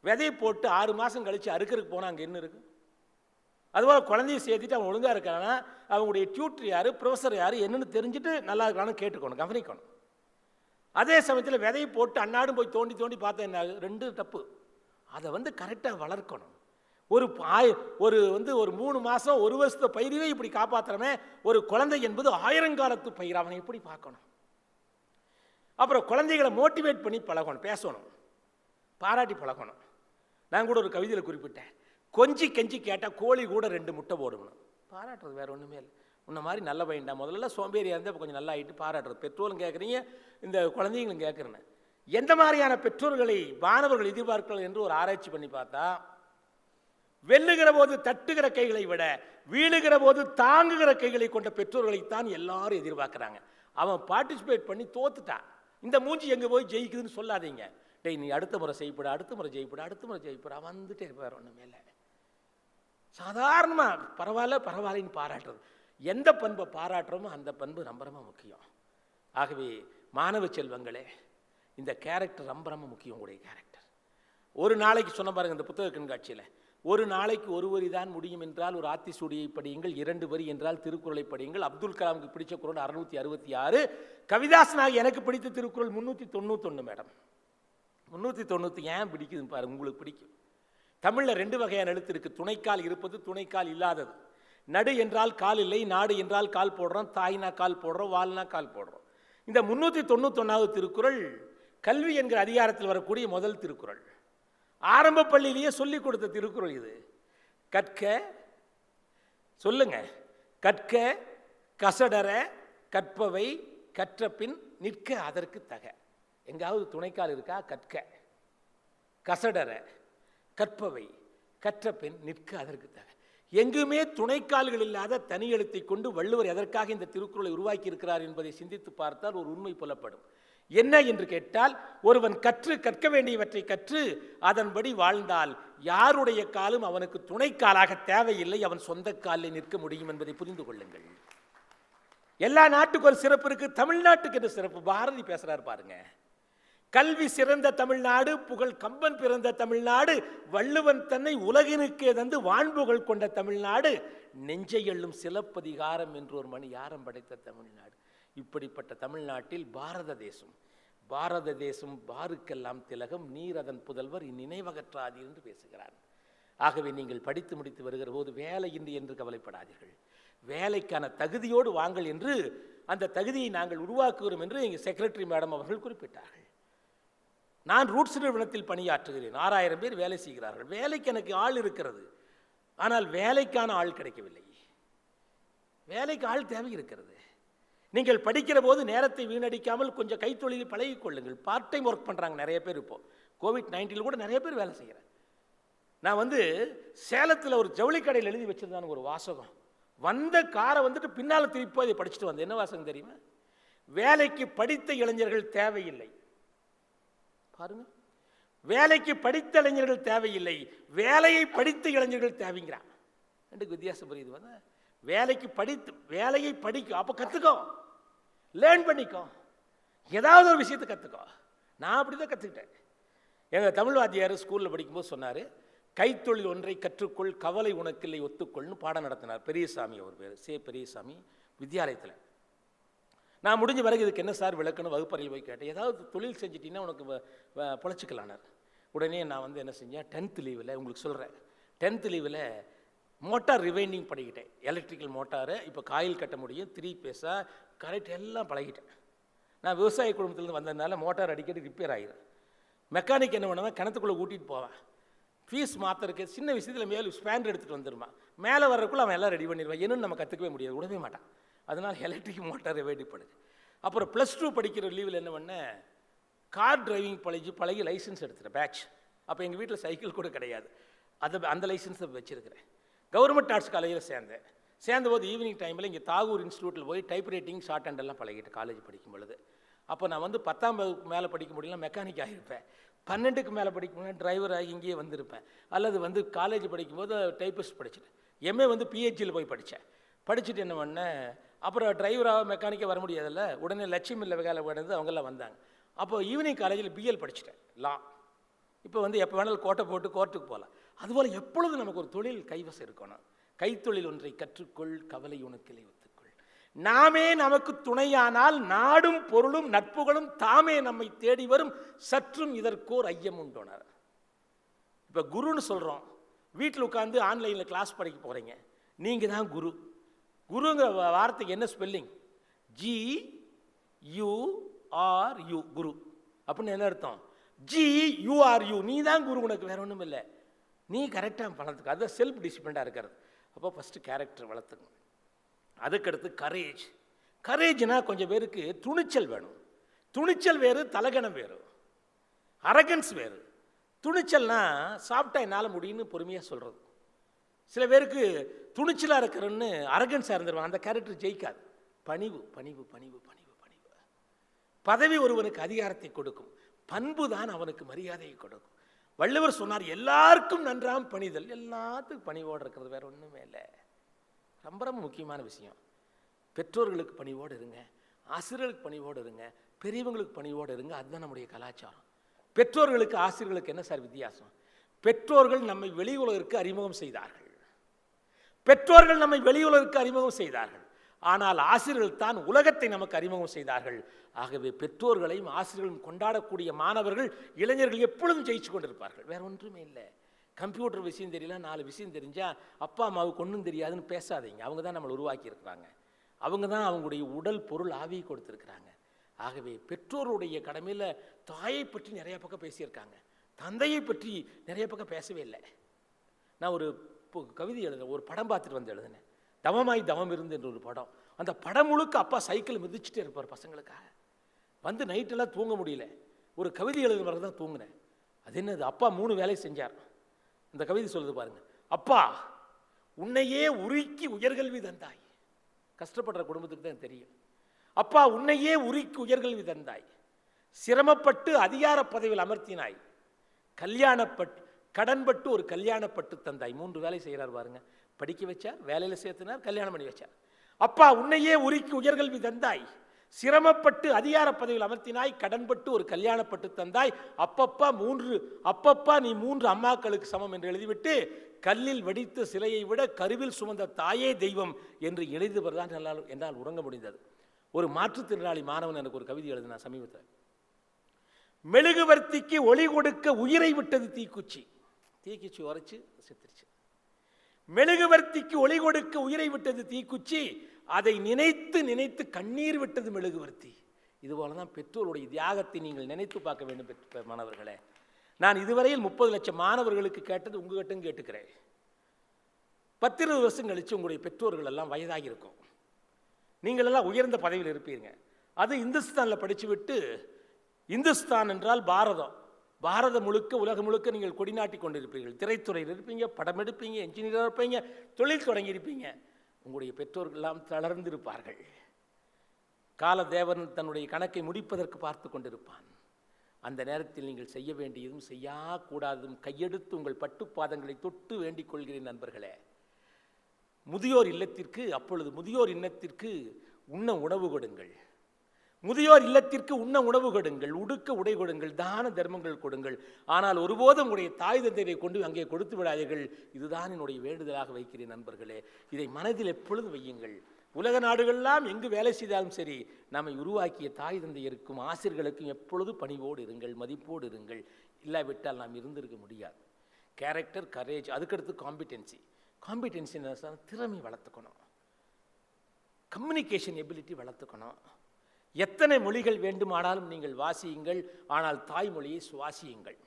Speaker 6: விதையை போட்டு 6 மாதம் கழித்து அறுக்கிறதுக்கு போனால் அங்கே என்ன இருக்குது? அதுபோல் குழந்தைய சேர்த்துட்டு அவன் ஒழுங்காக இருக்கானா, அவங்களுடைய டியூட்டர் யார், ப்ரொஃபஸர் யார் என்னென்னு தெரிஞ்சுட்டு நல்லா இருக்கானு கேட்டுக்கணும், கவனிக்கணும். அதே சமயத்தில் விதையை போட்டு அன்னாடும் போய் தோண்டி தோண்டி பார்த்தா என்ன ஆகுது? 2 தப்பு. அதை வந்து கரெக்டாக வளர்க்கணும். ஒரு 3 மாதம் 1 வருஷத்தை பயிரவே இப்படி காப்பாற்றுறமே, ஒரு குழந்தை என்பது 1000 காலத்து பயிர். அவனை எப்படி பார்க்கணும்? அப்புறம் குழந்தைகளை மோட்டிவேட் பண்ணி பழகணும், பேசணும், பாராட்டி பழகணும். நான் கூட ஒரு கவிதையில் குறிப்பிட்டேன், கொஞ்சி கெஞ்சி கேட்டால் கோழி கூட 2 முட்டை போடணும். பாராட்டுறது வேறு ஒன்றுமே இல்லை. உன்ன மாதிரி நல்ல பையன்டா, முதல்ல சோம்பேறியாக இருந்தால் இப்போ கொஞ்சம் நல்லா ஆகிட்டு பாராட்டுறது. பெற்றோரும் கேட்குறீங்க, இந்த குழந்தைங்களும் கேட்குறேன்னு. எந்த மாதிரியான பெற்றோர்களை மாணவர்கள் எதிர்பார்க்கலாம் என்று ஒரு ஆராய்ச்சி பண்ணி பார்த்தா, வெல்லுகிற போது தட்டுகிற கைகளை விட வீழுகிற போது தாங்குகிற கைகளை கொண்ட பெற்றோர்களைத்தான் எல்லாரும் எதிர்பார்க்குறாங்க. அவன் பார்ட்டிசிபேட் பண்ணி தோத்துட்டான், இந்த மூஞ்சி எங்கே போய் ஜெயிக்குதுன்னு சொல்லாதீங்க. டேய் நீ அடுத்த முறை செய்யப்பட, அடுத்த முறை ஜெயிப்பட, அடுத்த முறை ஜெயிப்பட, வந்துட்டே இருப்பார். ஒன்றுமே இல்லை, சாதாரணமாக பரவாயில்லன்னு பாராட்டுறது. எந்த பண்பை பாராட்டுறோமோ அந்த பண்பு ரொம்ப ரொம்ப முக்கியம். ஆகவே மாணவ செல்வங்களே, இந்த கேரக்டர் ரொம்ப ரொம்ப முக்கியம். உங்களுடைய கேரக்டர் ஒரு நாளைக்கு சொன்ன பாருங்க, இந்த புத்தக கண்காட்சியில் ஒரு நாளைக்கு 1 வரி தான் முடியும் என்றால் ஒரு ஆத்திசூடியை படியுங்கள், 2 வரி என்றால் திருக்குறளை படியுங்கள். அப்துல் கலாமுக்கு பிடிச்ச குறள் 666, கவிதாசனாக எனக்கு பிடித்த திருக்குறள் 391. மேடம் 390 ஏன் பிடிக்குதுன்னு பாருங்க, உங்களுக்கு பிடிக்கும். தமிழில் 2 வகையான எழுத்து இருக்குது, துணைக்கால் இருப்பது, துணைக்கால் இல்லாதது. நடு என்றால் கால் இல்லை, நாடு என்றால் கால் போடுறோம், தாய்னா கால் போடுறோம், வால்னா கால் போடுறோம். இந்த 391வது திருக்குறள் கல்வி என்கிற அதிகாரத்தில் வரக்கூடிய முதல் திருக்குறள். ஆரம்ப பள்ளியிலேயே சொல்லிக் கொடுத்த திருக்குறள் இது. கற்க, சொல்லுங்க, கற்க கசடர கற்பவை கற்ற பின் நிற்க அதற்கு தக. எங்காவது துணைக்கால் இருக்கா? கற்க, கசடர கற்பவை கற்ற பின் நிற்க அதற்கு தக. எங்குமே துணைக்கால்கள் இல்லாத தனி எழுத்தை கொண்டு வள்ளுவர் எதற்காக இந்த திருக்குறளை உருவாக்கி இருக்கிறார் என்பதை சிந்தித்து பார்த்தால் ஒரு உண்மை புலப்படும். என்ன என்று கேட்டால், ஒருவன் கற்க வேண்டியவற்றை கற்று அதன்படி வாழ்ந்தால் யாருடைய காலும் அவனுக்கு துணைக்காலாக தேவையில்லை, அவன் சொந்த காலில் நிற்க முடியும் என்பதை புரிந்து கொள்ளுங்கள். எல்லா நாட்டுக்கு ஒரு சிறப்பு இருக்கு, தமிழ்நாட்டுக்கு என்ன சிறப்பு? பாரதி பேசுறாரு பாருங்க, கல்வி சிறந்த தமிழ்நாடு, புகழ் கம்பன் பிறந்த தமிழ்நாடு, வள்ளுவன் தன்னை உலகினுக்கே தந்து வான்புகள் கொண்ட தமிழ்நாடு, நெஞ்சை எள்ளும் சிலப்பதிகாரம் என்று ஒரு மணியாரம் படைத்த தமிழ்நாடு. இப்படிப்பட்ட தமிழ்நாட்டில் பாரத தேசம் பாருக்கெல்லாம் திலகம், நீர் அதன் புதல்வர் இந்நினைவகற்றாது என்று பேசுகிறார். ஆகவே நீங்கள் படித்து முடித்து வருகிற போது வேலையின்றி என்று கவலைப்படாதீர்கள், வேலைக்கான தகுதியோடு வாங்கள் என்று அந்த தகுதியை நாங்கள் உருவாக்குகிறோம் என்று எங்கள் செக்ரட்டரி மேடம் அவர்கள் குறிப்பிட்டார்கள். நான் ரூட்ஸ் நிறுவனத்தில் பணியாற்றுகிறேன், 6000 பேர் வேலை செய்கிறார்கள். வேலைக்கு எனக்கு ஆள் இருக்கிறது, ஆனால் வேலைக்கான ஆள் கிடைக்கவில்லை. வேலைக்கு ஆள் தேவை இருக்கிறது. நீங்கள் படிக்கிற போது நேரத்தை வீணடிக்காமல் கொஞ்சம் கைத்தொழில் பழகிக் கொள்ளுங்கள். பார்ட் டைம் ஒர்க் பண்ணுறாங்க நிறைய பேர். இப்போது கோவிட்-19 கூட நிறைய பேர் வேலை செய்கிறேன். நான் சேலத்தில் ஒரு ஜவுளி கடையில் எழுதி வச்சுருந்தான்னு ஒரு வாசகம், வந்த காரை பின்னால் திருப்பி இதை படிச்சுட்டு வந்தேன். என்ன வாசகம் தெரியுமா? வேலைக்கு படித்த இளைஞர்கள் தேவையில்லை. பாருங்க, வேலைக்கு படித்த இளைஞர்கள் தேவையில்லை, வேலையை படித்த இளைஞர்கள் தேவைங்கிறான். ரெண்டுக்கு வித்தியாசம் புரியுது? வேலையை படிக்கும், அப்போ கற்றுக்கோ, லேர்ன் பண்ணிக்கோ, ஏதாவது ஒரு விஷயத்தை கற்றுக்கோ. நான் அப்படி தான் கற்றுக்கிட்டேன். எங்கள் தமிழ் வாத்தியார் ஸ்கூலில் படிக்கும்போது சொன்னார், கைத்தொழில் ஒன்றை கற்றுக்கொள், கவலை உனக்கில்லை ஒத்துக்கொள்னு பாடம் நடத்தினார். பெரியசாமி அவர் பேர், பெரியசாமி வித்யாலயத்தில். நான் முடிஞ்ச பிறகு இதுக்கு என்ன சார் விளக்கணும் வகுப்பறையில் போய் கேட்டேன். ஏதாவது தொழில் செஞ்சிட்டிங்கன்னா உனக்கு பொழைச்சிக்கலானார். உடனே நான் வந்து என்ன செஞ்சேன், 10th லீவில் உங்களுக்கு சொல்கிறேன், 10th லீவில் மோட்டார் ரிவைண்டிங் படிக்கிட்டேன். எலக்ட்ரிக்கல் மோட்டாரு, இப்போ காயில் கட்ட முடியும், 3 பேஸா கரெக்ட் எல்லாம் பழகிட்டேன். நான் விவசாய குடும்பத்துலேருந்து வந்ததுனால மோட்டார் அடிக்கடி ரிப்பேர் ஆகிடும். மெக்கானிக் என்ன பண்ணுவேன், கிணத்துக்குள்ளே கூட்டிகிட்டு போவேன். ஃபீஸ் மாத்திரக்கு சின்ன விஷயத்தில் மேலே ஸ்பேண்ட் எடுத்துகிட்டு வந்துடுவான். மேலே வர்றதுக்குள்ளே அவன் எல்லாம் ரெடி பண்ணிடுவான். என்னன்னு நம்ம கற்றுக்கவே முடியாது, விடவே மாட்டான். அதனால் எலக்ட்ரிக் மோட்டார் ரிவைண்டிங் படுது. அப்புறம் +2 படிக்கிற லீவில் என்ன பண்ணேன், கார் டிரைவிங் பழகி லைசன்ஸ் எடுத்துகிறேன், பேட்ச். அப்போ எங்கள் வீட்டில் சைக்கிள் கூட கிடையாது. அந்த லைசன்ஸை வச்சுருக்கிறேன். கவர்மெண்ட் ஆர்ட்ஸ் காலேஜில் சேர்ந்தபோது ஈவினிங் டைமில் இங்கே தாகூர் இன்ஸ்டியூட்டில் போய் டைப்ரைட்டிங் ஷார்ட் ஹேண்ட் எல்லாம் பழகிட்டு காலேஜ் படிக்கும் பொழுது. அப்போ நான் வந்து 10ஆம் வகுப்பு மேலே படிக்க முடியல, மெக்கானிக் ஆகியிருப்பேன். 12க்கு மேலே படிக்க முடியல, டிரைவர் ஆகி இங்கேயே வந்திருப்பேன். அல்லது வந்து காலேஜ் படிக்கும்போது டைப்பிஸ்ட் படிச்சுட்டேன். எம்ஏ வந்து PhDயில் போய் படித்தேன். படிச்சுட்டு என்ன பண்ணேன், அப்புறம் டிரைவராக மெக்கானிக்காக வர முடியாதுல்ல, உடனே லட்சுமியில் வேலை வந்து அவங்கெல்லாம் வந்தாங்க. அப்போ ஈவினிங் காலேஜில் BL படிச்சுட்டேன், லா. இப்போ வந்து எப்போ வேணாலும் கோட்டை போட்டு கோர்ட்டுக்கு போகலாம். அதுபோல் எப்பொழுது நமக்கு ஒரு தொழில் கைவசம் இருக்கணும். கைத்தொழில் ஒன்றை கற்றுக்கொள், கவலை உனக்கில்லை ஒத்துக்கொள். நாமே நமக்கு துணையானால் நாடும் பொருளும் நட்புகளும் தாமே நம்மை தேடி வரும், சற்றும் இதற்கோர் ஐயம் உண்டோனார். இப்போ குருன்னு சொல்கிறோம், வீட்டில் உட்காந்து ஆன்லைனில் கிளாஸ் படிக்க போகிறீங்க, நீங்கள் தான் குரு. குருங்கிற வார்த்தைக்கு என்ன ஸ்பெல்லிங், GURU, குரு அப்படின்னு என்ன அர்த்தம், GURU, நீ தான் குரு, உனக்கு வேற ஒன்றும் இல்லை. நீ கரெக்டாக பண்ணதுக்கு அதுதான் செல்ஃப் டிசிப்ளினாக இருக்கிறது. அப்போ ஃபஸ்ட்டு கேரக்டர் வளர்த்துக்கணும். அதுக்கடுத்து கரேஜ். கரேஜ்னா கொஞ்சம் பேருக்கு துணிச்சல் வேணும். துணிச்சல் வேறு, தலகணம் வேறு, அரகன்ஸ் வேறு. துணிச்சல்னா சாப்பிட்டா என்னால் முடியும்னு பொறுமையாக சொல்கிறது. சில பேருக்கு துணிச்சலாக இருக்கிறன்னு அரகன்ஸாக இருந்துருவாங்க, அந்த கேரக்டர் ஜெயிக்காது. பணிவு பணிவு பணிவு பணிவு பணிவு. பதவி ஒருவனுக்கு அதிகாரத்தை கொடுக்கும், பண்பு தான் அவனுக்கு மரியாதையை கொடுக்கும். வள்ளுவர் சொன்னார், எல்லாருக்கும் நன்றாம் பணிதல். எல்லாத்துக்கும் பணிவோடு இருக்கிறது, வேற ஒன்றுமே இல்லை. ரொம்ப ரொம்ப முக்கியமான விஷயம். பெற்றோர்களுக்கு பணிவோடு இருங்க, ஆசிரியர்களுக்கு பணிவோடு இருங்க, பெரியவங்களுக்கு பணிவோடு இருங்க. அதுதான் நம்முடைய கலாச்சாரம். பெற்றோர்களுக்கு ஆசிரியர்களுக்கு என்ன சார் வித்தியாசம்? பெற்றோர்கள் நம்மை வெளி உலகிற்கு அறிமுகம் செய்தார்கள். பெற்றோர்கள் நம்மை வெளி உலகிற்கு அறிமுகம் செய்தார்கள். ஆனால் ஆசிரியர்கள் தான் உலகத்தை நமக்கு அறிமுகம் செய்தார்கள். ஆகவே பெற்றோர்களையும் ஆசிரியர்களையும் கொண்டாடக்கூடிய மாணவர்கள், இளைஞர்கள் எப்பொழுதும் ஜெயிச்சு கொண்டிருப்பார்கள். வேற ஒன்றுமே இல்லை. கம்ப்யூட்டர் விஷயம் தெரியல, 4 விஷயம் தெரிஞ்சால் அப்பா அம்மாவுக்கு ஒன்றும் தெரியாதுன்னு பேசாதீங்க. அவங்க தான் நம்மளை உருவாக்கி இருக்கிறாங்க. அவங்க தான் அவங்களுடைய உடல் பொருள் ஆவியை கொடுத்துருக்குறாங்க. ஆகவே பெற்றோருடைய கடமையில் தாயை பற்றி நிறைய பக்கம் பேசியிருக்காங்க, தந்தையை பற்றி நிறைய பக்கம் பேசவே இல்லை. நான் ஒரு கவிதை எழுதுனேன், ஒரு படம் பார்த்துட்டு வந்து எழுதினேன், தவமாய் தவம் இருந்து என்ற ஒரு படம். அந்த படம் முழுக்க அப்பா சைக்கிள் மிதிச்சுட்டே இருப்பார் பசங்களுக்காக. வந்து நைட்டெல்லாம் தூங்க முடியல, ஒரு கவிதை எழுதுன பிறகு தான் தூங்கினேன். அது என்னது, அப்பா 3 வேலை செஞ்சார். அந்த கவிதை சொல்லுது பாருங்க, அப்பா உன்னையே உருக்கி உயர்கல்வி தந்தாய். கஷ்டப்படுற குடும்பத்துக்கு தான் தெரியும். அப்பா உன்னையே உருக்கி உயர்கல்வி தந்தாய், சிரமப்பட்டு அதிகார பதவியில் அமர்த்தினாய், கல்யாணப்பட்டு கடன்பட்டு ஒரு கல்யாணப்பட்டு தந்தாய். 3 வேலை செய்கிறார் பாருங்க. படிக்க வச்சார், வேலையில் சேர்த்தினார், கல்யாணம் பண்ணி வச்சார். அப்பா உன்னையே உருக்கி உயர்கல்வி தந்தாய், சிரமப்பட்டு அதிகார பதவியில் அமர்த்தினாய், கடன்பட்டு ஒரு கல்யாணப்பட்டு தந்தாய். அப்பப்பா நீ 3 அம்மாக்களுக்கு சமம் என்று எழுதிவிட்டு, கல்லில் வடித்த சிலையை விட கருவில் சுமந்த தாயே தெய்வம் என்று எழுதுவதுதான் என்னால் உறங்க முடிந்தது. ஒரு மாற்றுத்திறனாளி மாணவன் எனக்கு ஒரு கவிதை எழுதினா சமீபத்தில். மெழுகுவர்த்திக்கு ஒளி கொடுக்க உயிரை விட்டது தீக்குச்சி. தீக்குச்சி உரைச்சு செத்துருச்சு. மெழுகுவர்த்திக்கு ஒளி கொடுக்க உயிரை விட்டது தீக்குச்சி, அதை நினைத்து நினைத்து கண்ணீர் விட்டது மெழுகுவர்த்தி. இதுபோல தான் பெற்றோருடைய தியாகத்தை நீங்கள் நினைத்து பார்க்க வேண்டும் மாணவர்களே. நான் இதுவரையில் 30 லட்சம் மாணவர்களுக்கு கேட்டது உங்ககிட்டும் கேட்டுக்கிறேன். 10-20 வருஷம் கழித்து உங்களுடைய பெற்றோர்கள் எல்லாம் வயதாகி இருக்கும். நீங்கள் எல்லாம் உயர்ந்த பதவியில் இருப்பீங்க. அது இந்துஸ்தானில் படித்து விட்டு, இந்துஸ்தான் என்றால் பாரதம், பாரதம் முழுக்க உலகம் முழுக்க நீங்கள் கொடிநாட்டி கொண்டிருப்பீர்கள். திரைத்துறையில் இருப்பீங்க, படம் எடுப்பீங்க, என்ஜினியராக இருப்பீங்க, தொழில் தொடங்கி இருப்பீங்க. உங்களுடைய பெற்றோர்கள் எல்லாம் தளர்ந்திருப்பார்கள். காலதேவன் தன்னுடைய கணக்கை முடிப்பதற்கு பார்த்து கொண்டிருப்பான். அந்த நேரத்தில் நீங்கள் செய்ய வேண்டியதும் செய்யக்கூடாததும் கையெடுத்து உங்கள் பட்டுப்பாதங்களை தொட்டு வேண்டிக் கொள்கிறேன் நண்பர்களே. முதியோர் இல்லத்திற்கு, அப்பொழுது முதியோர் இல்லத்திற்கு உண்ண உணவு கொடுங்கள். முதியோர் இல்லத்திற்கு உண்ண உணவு கொடுங்கள், உடுக்க உடை கொடுங்கள், தான தர்மங்கள் கொடுங்கள். ஆனால் ஒருபோதும் உங்களுடைய தாய் தந்தையை கொண்டு அங்கே கொடுத்து விடாதீர்கள். இதுதான் என்னுடைய வேண்டுதலாக வைக்கிறேன் நண்பர்களே. இதை மனதில் எப்பொழுது வையுங்கள். உலக நாடுகளெல்லாம் எங்கு வேலை செய்தாலும் சரி, நம்மை உருவாக்கிய தாய் தந்தையருக்கும் ஆசிரியர்களுக்கும் எப்பொழுது பணிவோடு இருங்கள், மதிப்போடு இருங்கள். இல்லாவிட்டால் நாம் இருந்திருக்க முடியாது. கேரக்டர், கரேஜ், அதுக்கடுத்து காம்பிடென்சி. காம்பிடென்சி திறமை வளர்த்துக்கணும், கம்யூனிகேஷன் எபிலிட்டி வளர்த்துக்கணும். எத்தனை மொழிகள் வேண்டுமானாலும் நீங்கள் வாசியுங்கள், ஆனால் தாய்மொழியை சுவாசியுங்கள்.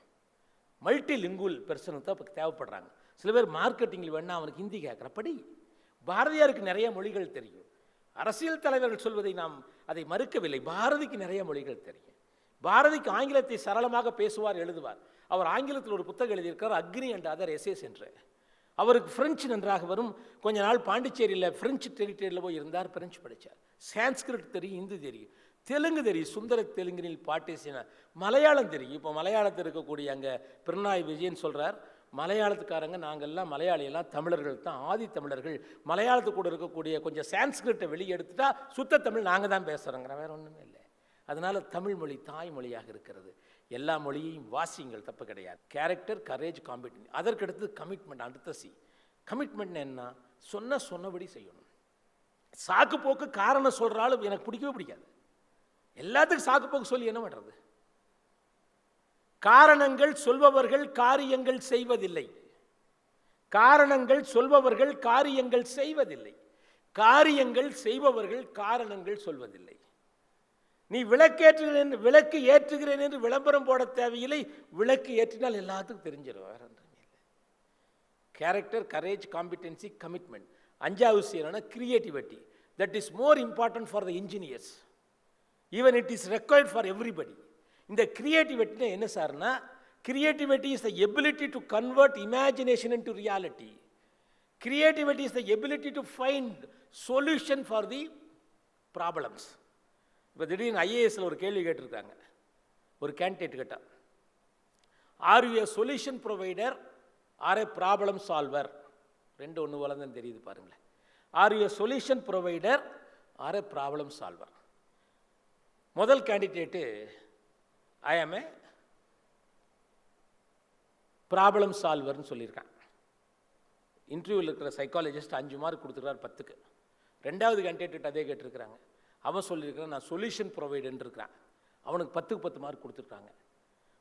Speaker 6: மல்டி லிங்குவல் பெர்சனுக்கு தான் இப்போ தேவைப்படுறாங்க. சில பேர் மார்க்கெட்டிங்கில் வேணா அவனுக்கு ஹிந்தி கேட்குறப்படி. பாரதியாருக்கு நிறைய மொழிகள் தெரியும். அரசியல் தலைவர்கள் சொல்வதை நாம் அதை மறுக்கவில்லை. பாரதிக்கு நிறைய மொழிகள் தெரியும். பாரதிக்கு ஆங்கிலத்தை சரளமாக பேசுவார், எழுதுவார். அவர் ஆங்கிலத்தில் ஒரு புத்தகம் எழுதியிருக்கார், அக்னி அண்ட் அதர் எசேஸ் என்று. அவருக்கு பிரெஞ்சு நன்றாக வரும். கொஞ்ச நாள் பாண்டிச்சேரியில் பிரெஞ்சு டெரிட்டரியில் போய் இருந்தார், பிரெஞ்சு படித்தார். சான்ஸ்கிரிட் தெரியும், ஹிந்தி தெரியும், தெலுங்கு தெரியும், சுந்தர தெலுங்கினில் பாட்டேசினார். மலையாளம் தெரியும். இப்போ மலையாளத்தில் இருக்கக்கூடிய அங்கே பிரணாய் விஜயன் சொல்கிறார், மலையாளத்துக்காரங்க நாங்கள்லாம் மலையாளியெல்லாம் தமிழர்கள் தான், ஆதி தமிழர்கள். மலையாளத்துக்கு கூட இருக்கக்கூடிய கொஞ்சம் சான்ஸ்கிரிட்டை வெளியே எடுத்துட்டா சுத்த தமிழ் நாங்கள் தான் பேசுகிறோங்கிற, வேறு ஒன்றுமே இல்லை. அதனால் தமிழ் மொழி தாய்மொழியாக இருக்கிறது. எல்லா மொழியையும் வாசியுங்கள், தப்பு கிடையாது. Character, courage, competence. அதற்கடுத்து கமிட்மெண்ட். அடுத்த சி. கமிட்மெண்ட் என்ன? சொன்னபடி செய்யணும். சாக்கு போக்கு காரணம் சொல்கிறாலும் எனக்கு பிடிக்கவே பிடிக்காது. எல்லாத்துக்கும் சாக்கு போக்கு சொல்லி என்ன பண்ணுறது? காரணங்கள் சொல்பவர்கள் காரியங்கள் செய்வதில்லை. காரணங்கள் சொல்பவர்கள் காரியங்கள் செய்வதில்லை. காரியங்கள் செய்பவர்கள் காரணங்கள் சொல்வதில்லை. நீ விளக்கு ஏற்றுகிறேன் என்று விளம்பரம் போட தேவையில்லை. விளக்கு ஏற்றினால் எல்லாத்துக்கும் தெரிஞ்சிடும், வேற ஒன்றும் இல்லை. Character, courage, competency, commitment. அஞ்சாவது செய்யணும்னா creativity. That is more important for the engineers. Even it is required for everybody. இந்த கிரியேட்டிவிட்டி என்ன சார்னா, creativity is the ability to convert imagination into reality. Creativity is the ability to find solution for the problems. இப்போ திடீர்னு ஐஏஎஸ்ல ஒரு கேள்வி கேட்டிருக்காங்க. ஒரு கேண்டிடேட் கேட்டால், are you a solution provider or a problem solver? ரெண்டு ஒன்று போல தான் தெரியுது பாருங்களேன். Are you a solution provider or a problem solver? முதல் candidate I am a problem சால்வர்னு சொல்லியிருக்கான். இன்டர்வியூவில் இருக்கிற சைக்காலஜிஸ்ட் 5 மார்க் கொடுத்துருக்கார் 10க்கு. ரெண்டாவது கேண்டிடேட் அதே கேட்டிருக்கிறாங்க. அவன் சொல்லியிருக்கிறான் நான் சொல்யூஷன் ப்ரொவைடர்னு இருக்கிறான். அவனுக்கு 10க்கு 10 மார்க் கொடுத்துருக்காங்க.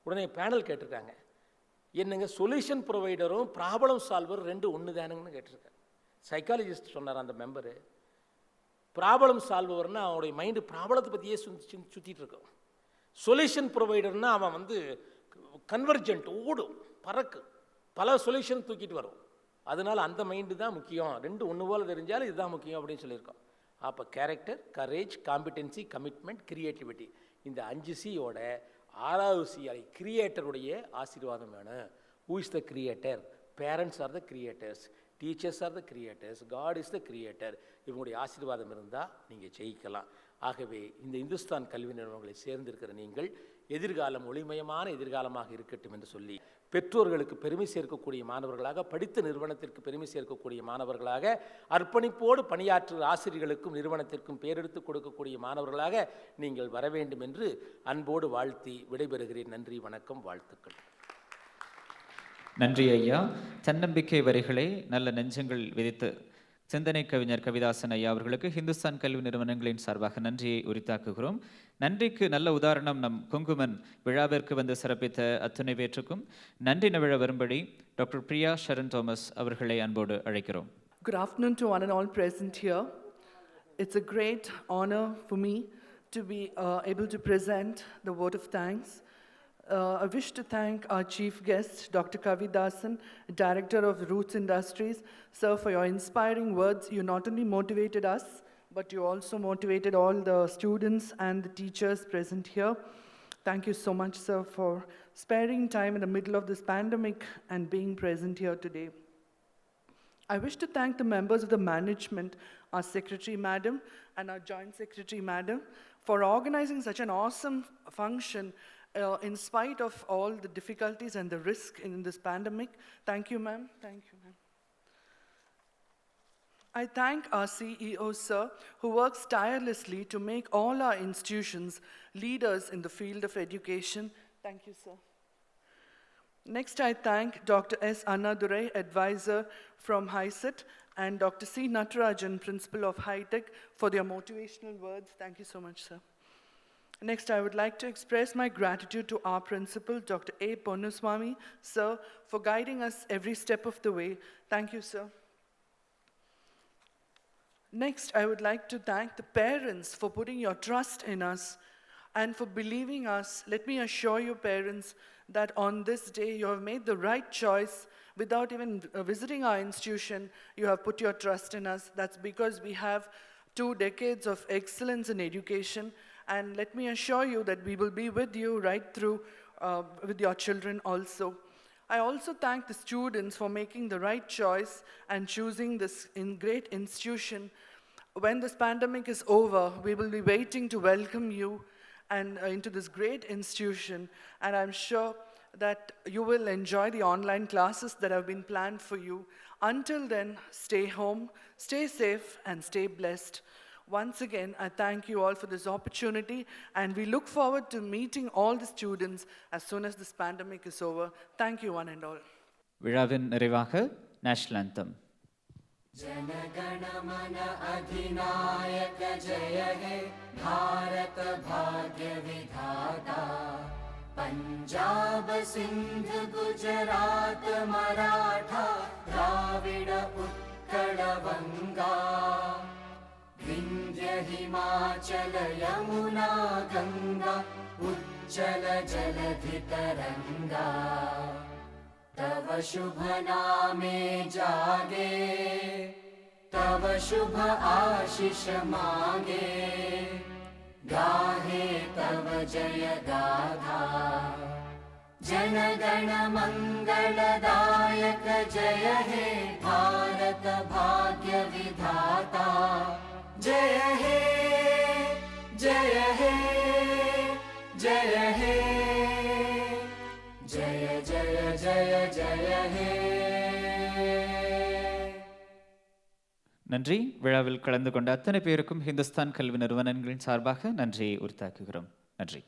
Speaker 6: உடனே பேனல் கேட்டிருக்காங்க, என்னங்க சொல்யூஷன் ப்ரொவைடரும் ப்ராப்ளம் சால்வர் ரெண்டு ஒன்று தானுங்கன்னு கேட்டிருக்காங்க. சைக்காலஜிஸ்ட் சொன்னார் அந்த மெம்பரு, ப்ராப்ளம் சால்வர்னா அவனுடைய மைண்டு ப்ராப்ளத்தை பற்றியே சுற்றிட்டு இருக்கும். சொல்யூஷன் ப்ரொவைடர்னா அவன் வந்து கன்வர்ஜென்ட், ஓடும், பறக்கு, பல சொல்யூஷன் தூக்கிட்டு வரும். அதனால அந்த மைண்டு தான் முக்கியம். ரெண்டு ஒன்று போல் தெரிஞ்சாலும் இதுதான் முக்கியம் அப்படின்னு சொல்லியிருக்கோம். அப்போ character, courage, competency, commitment, creativity, இந்த 5 சியோட 6வது சி கிரியேட்டருடைய ஆசீர்வாதம் வேணும். Who is the creator? Parents are the creators, teachers are the creators, God is the creator. இவங்களுடைய ஆசீர்வாதம் இருந்தால் நீங்கள் ஜெயிக்கலாம். ஆகவே இந்த இந்துஸ்தான் கல்வி நிறுவனங்களை சேர்ந்திருக்கிற நீங்கள் எதிர்காலம் ஒளிமயமான எதிர்காலமாக இருக்கட்டும் என்று சொல்லி, பெற்றோர்களுக்கு பெருமை சேர்க்கக்கூடிய மாணவர்களாக, படித்த நிறுவனத்திற்கு பெருமை சேர்க்கக்கூடிய மாணவர்களாக, அர்ப்பணிப்போடு பணியாற்றுகிற ஆசிரியர்களுக்கும் நிறுவனத்திற்கும் பேரெடுத்து கொடுக்கக்கூடிய மாணவர்களாக நீங்கள் வர வேண்டும் என்று அன்போடு வாழ்த்தி விடைபெறுகிறேன். நன்றி, வணக்கம், வாழ்த்துக்கள்.
Speaker 2: நன்றி ஐயா. தன்னம்பிக்கை வரிகளை நல்ல நெஞ்சங்கள் விதித்து சிந்தனை கவிஞர் கவிதாசன் ஐயா அவர்களுக்கு ஹிந்துஸ்தான் கல்வி நிறுவனங்களின் சார்பாக நன்றியை உரித்தாக்குகிறோம். நன்றிக்கு நல்ல உதாரணம் நம் குங்குமன் விழாவிற்கு வந்து சிறப்பித்த அத்துணை பேற்றுக்கும் நன்றி நவிழ வரும்படி டாக்டர் பிரியா ஷரன் தாமஸ் அவர்களை அன்போடு அழைக்கிறோம்.
Speaker 7: Good afternoon to one and all present here. It's a great honor for me to be able to present the vote of thanks. I wish to thank our chief guest, Dr. Kavidasan, Director of Roots Industries. Sir, for your inspiring words, you not only motivated us, but you also motivated all the students and the teachers present here. Thank you so much, sir, for sparing time in the middle of this pandemic and being present here today. I wish to thank the members of the management, our Secretary Madam and our Joint Secretary Madam, for organizing such an awesome function in spite of all the difficulties and the risk in this pandemic. Thank you, ma'am. Thank you, ma'am. I thank our CEO, sir, who works tirelessly to make all our institutions leaders in the field of education. Thank you, sir. Next, I thank Dr. S. Annadurai, advisor from HiSET, and Dr. C. Natarajan, principal of High-Tech, for their motivational words. Thank you so much, sir. Next, I would like to express my gratitude to our principal, Dr. A. Ponnuswamy, sir, for guiding us every step of the way. Thank you, sir. Next, I would like to thank the parents for putting your trust in us and for believing us. Let me assure you, parents, that on this day you have made the right choice without even visiting our institution. You have put your trust in us. That's because we have 2 decades of excellence in education. And let me assure you that we will be with you right through with your children also. I also thank the students for making the right choice and choosing this great institution. When this pandemic is over, we will be waiting to welcome you and into this great institution. And I'm sure that you will enjoy the online classes that have been planned for you. Until then, stay home, stay safe, and stay blessed. Once again, I thank you all for this opportunity, and we look forward to meeting all the students as soon as this pandemic is over. Thank you, one and all.
Speaker 2: விழாவின் நிறைவாக national anthem.
Speaker 8: Jana Gana Mana अधिनायक जय हे भारत भाग्य विधाता पंजाब सिंध गुजरात मराठा द्राविड उत्कल बंगा विंध्य हिमाचल यमुना गंगा उज्जल जलधि तरंगा तव शुभ नामे जागे तव शुभ आशीष मांगे गाहे तव जय गाथा जनगण मंगलदायक जय हे भारत भाग्य विधाता जय हे जय हे जय हे जय जय जय जय हे
Speaker 2: நன்றி. விழாவில் கலந்து கொண்ட அத்தனை பேருக்கும் ஹிந்துஸ்தான் கல்வி நிறுவனங்களின் சார்பாக நன்றியை உரித்தாக்குகிறோம். நன்றி.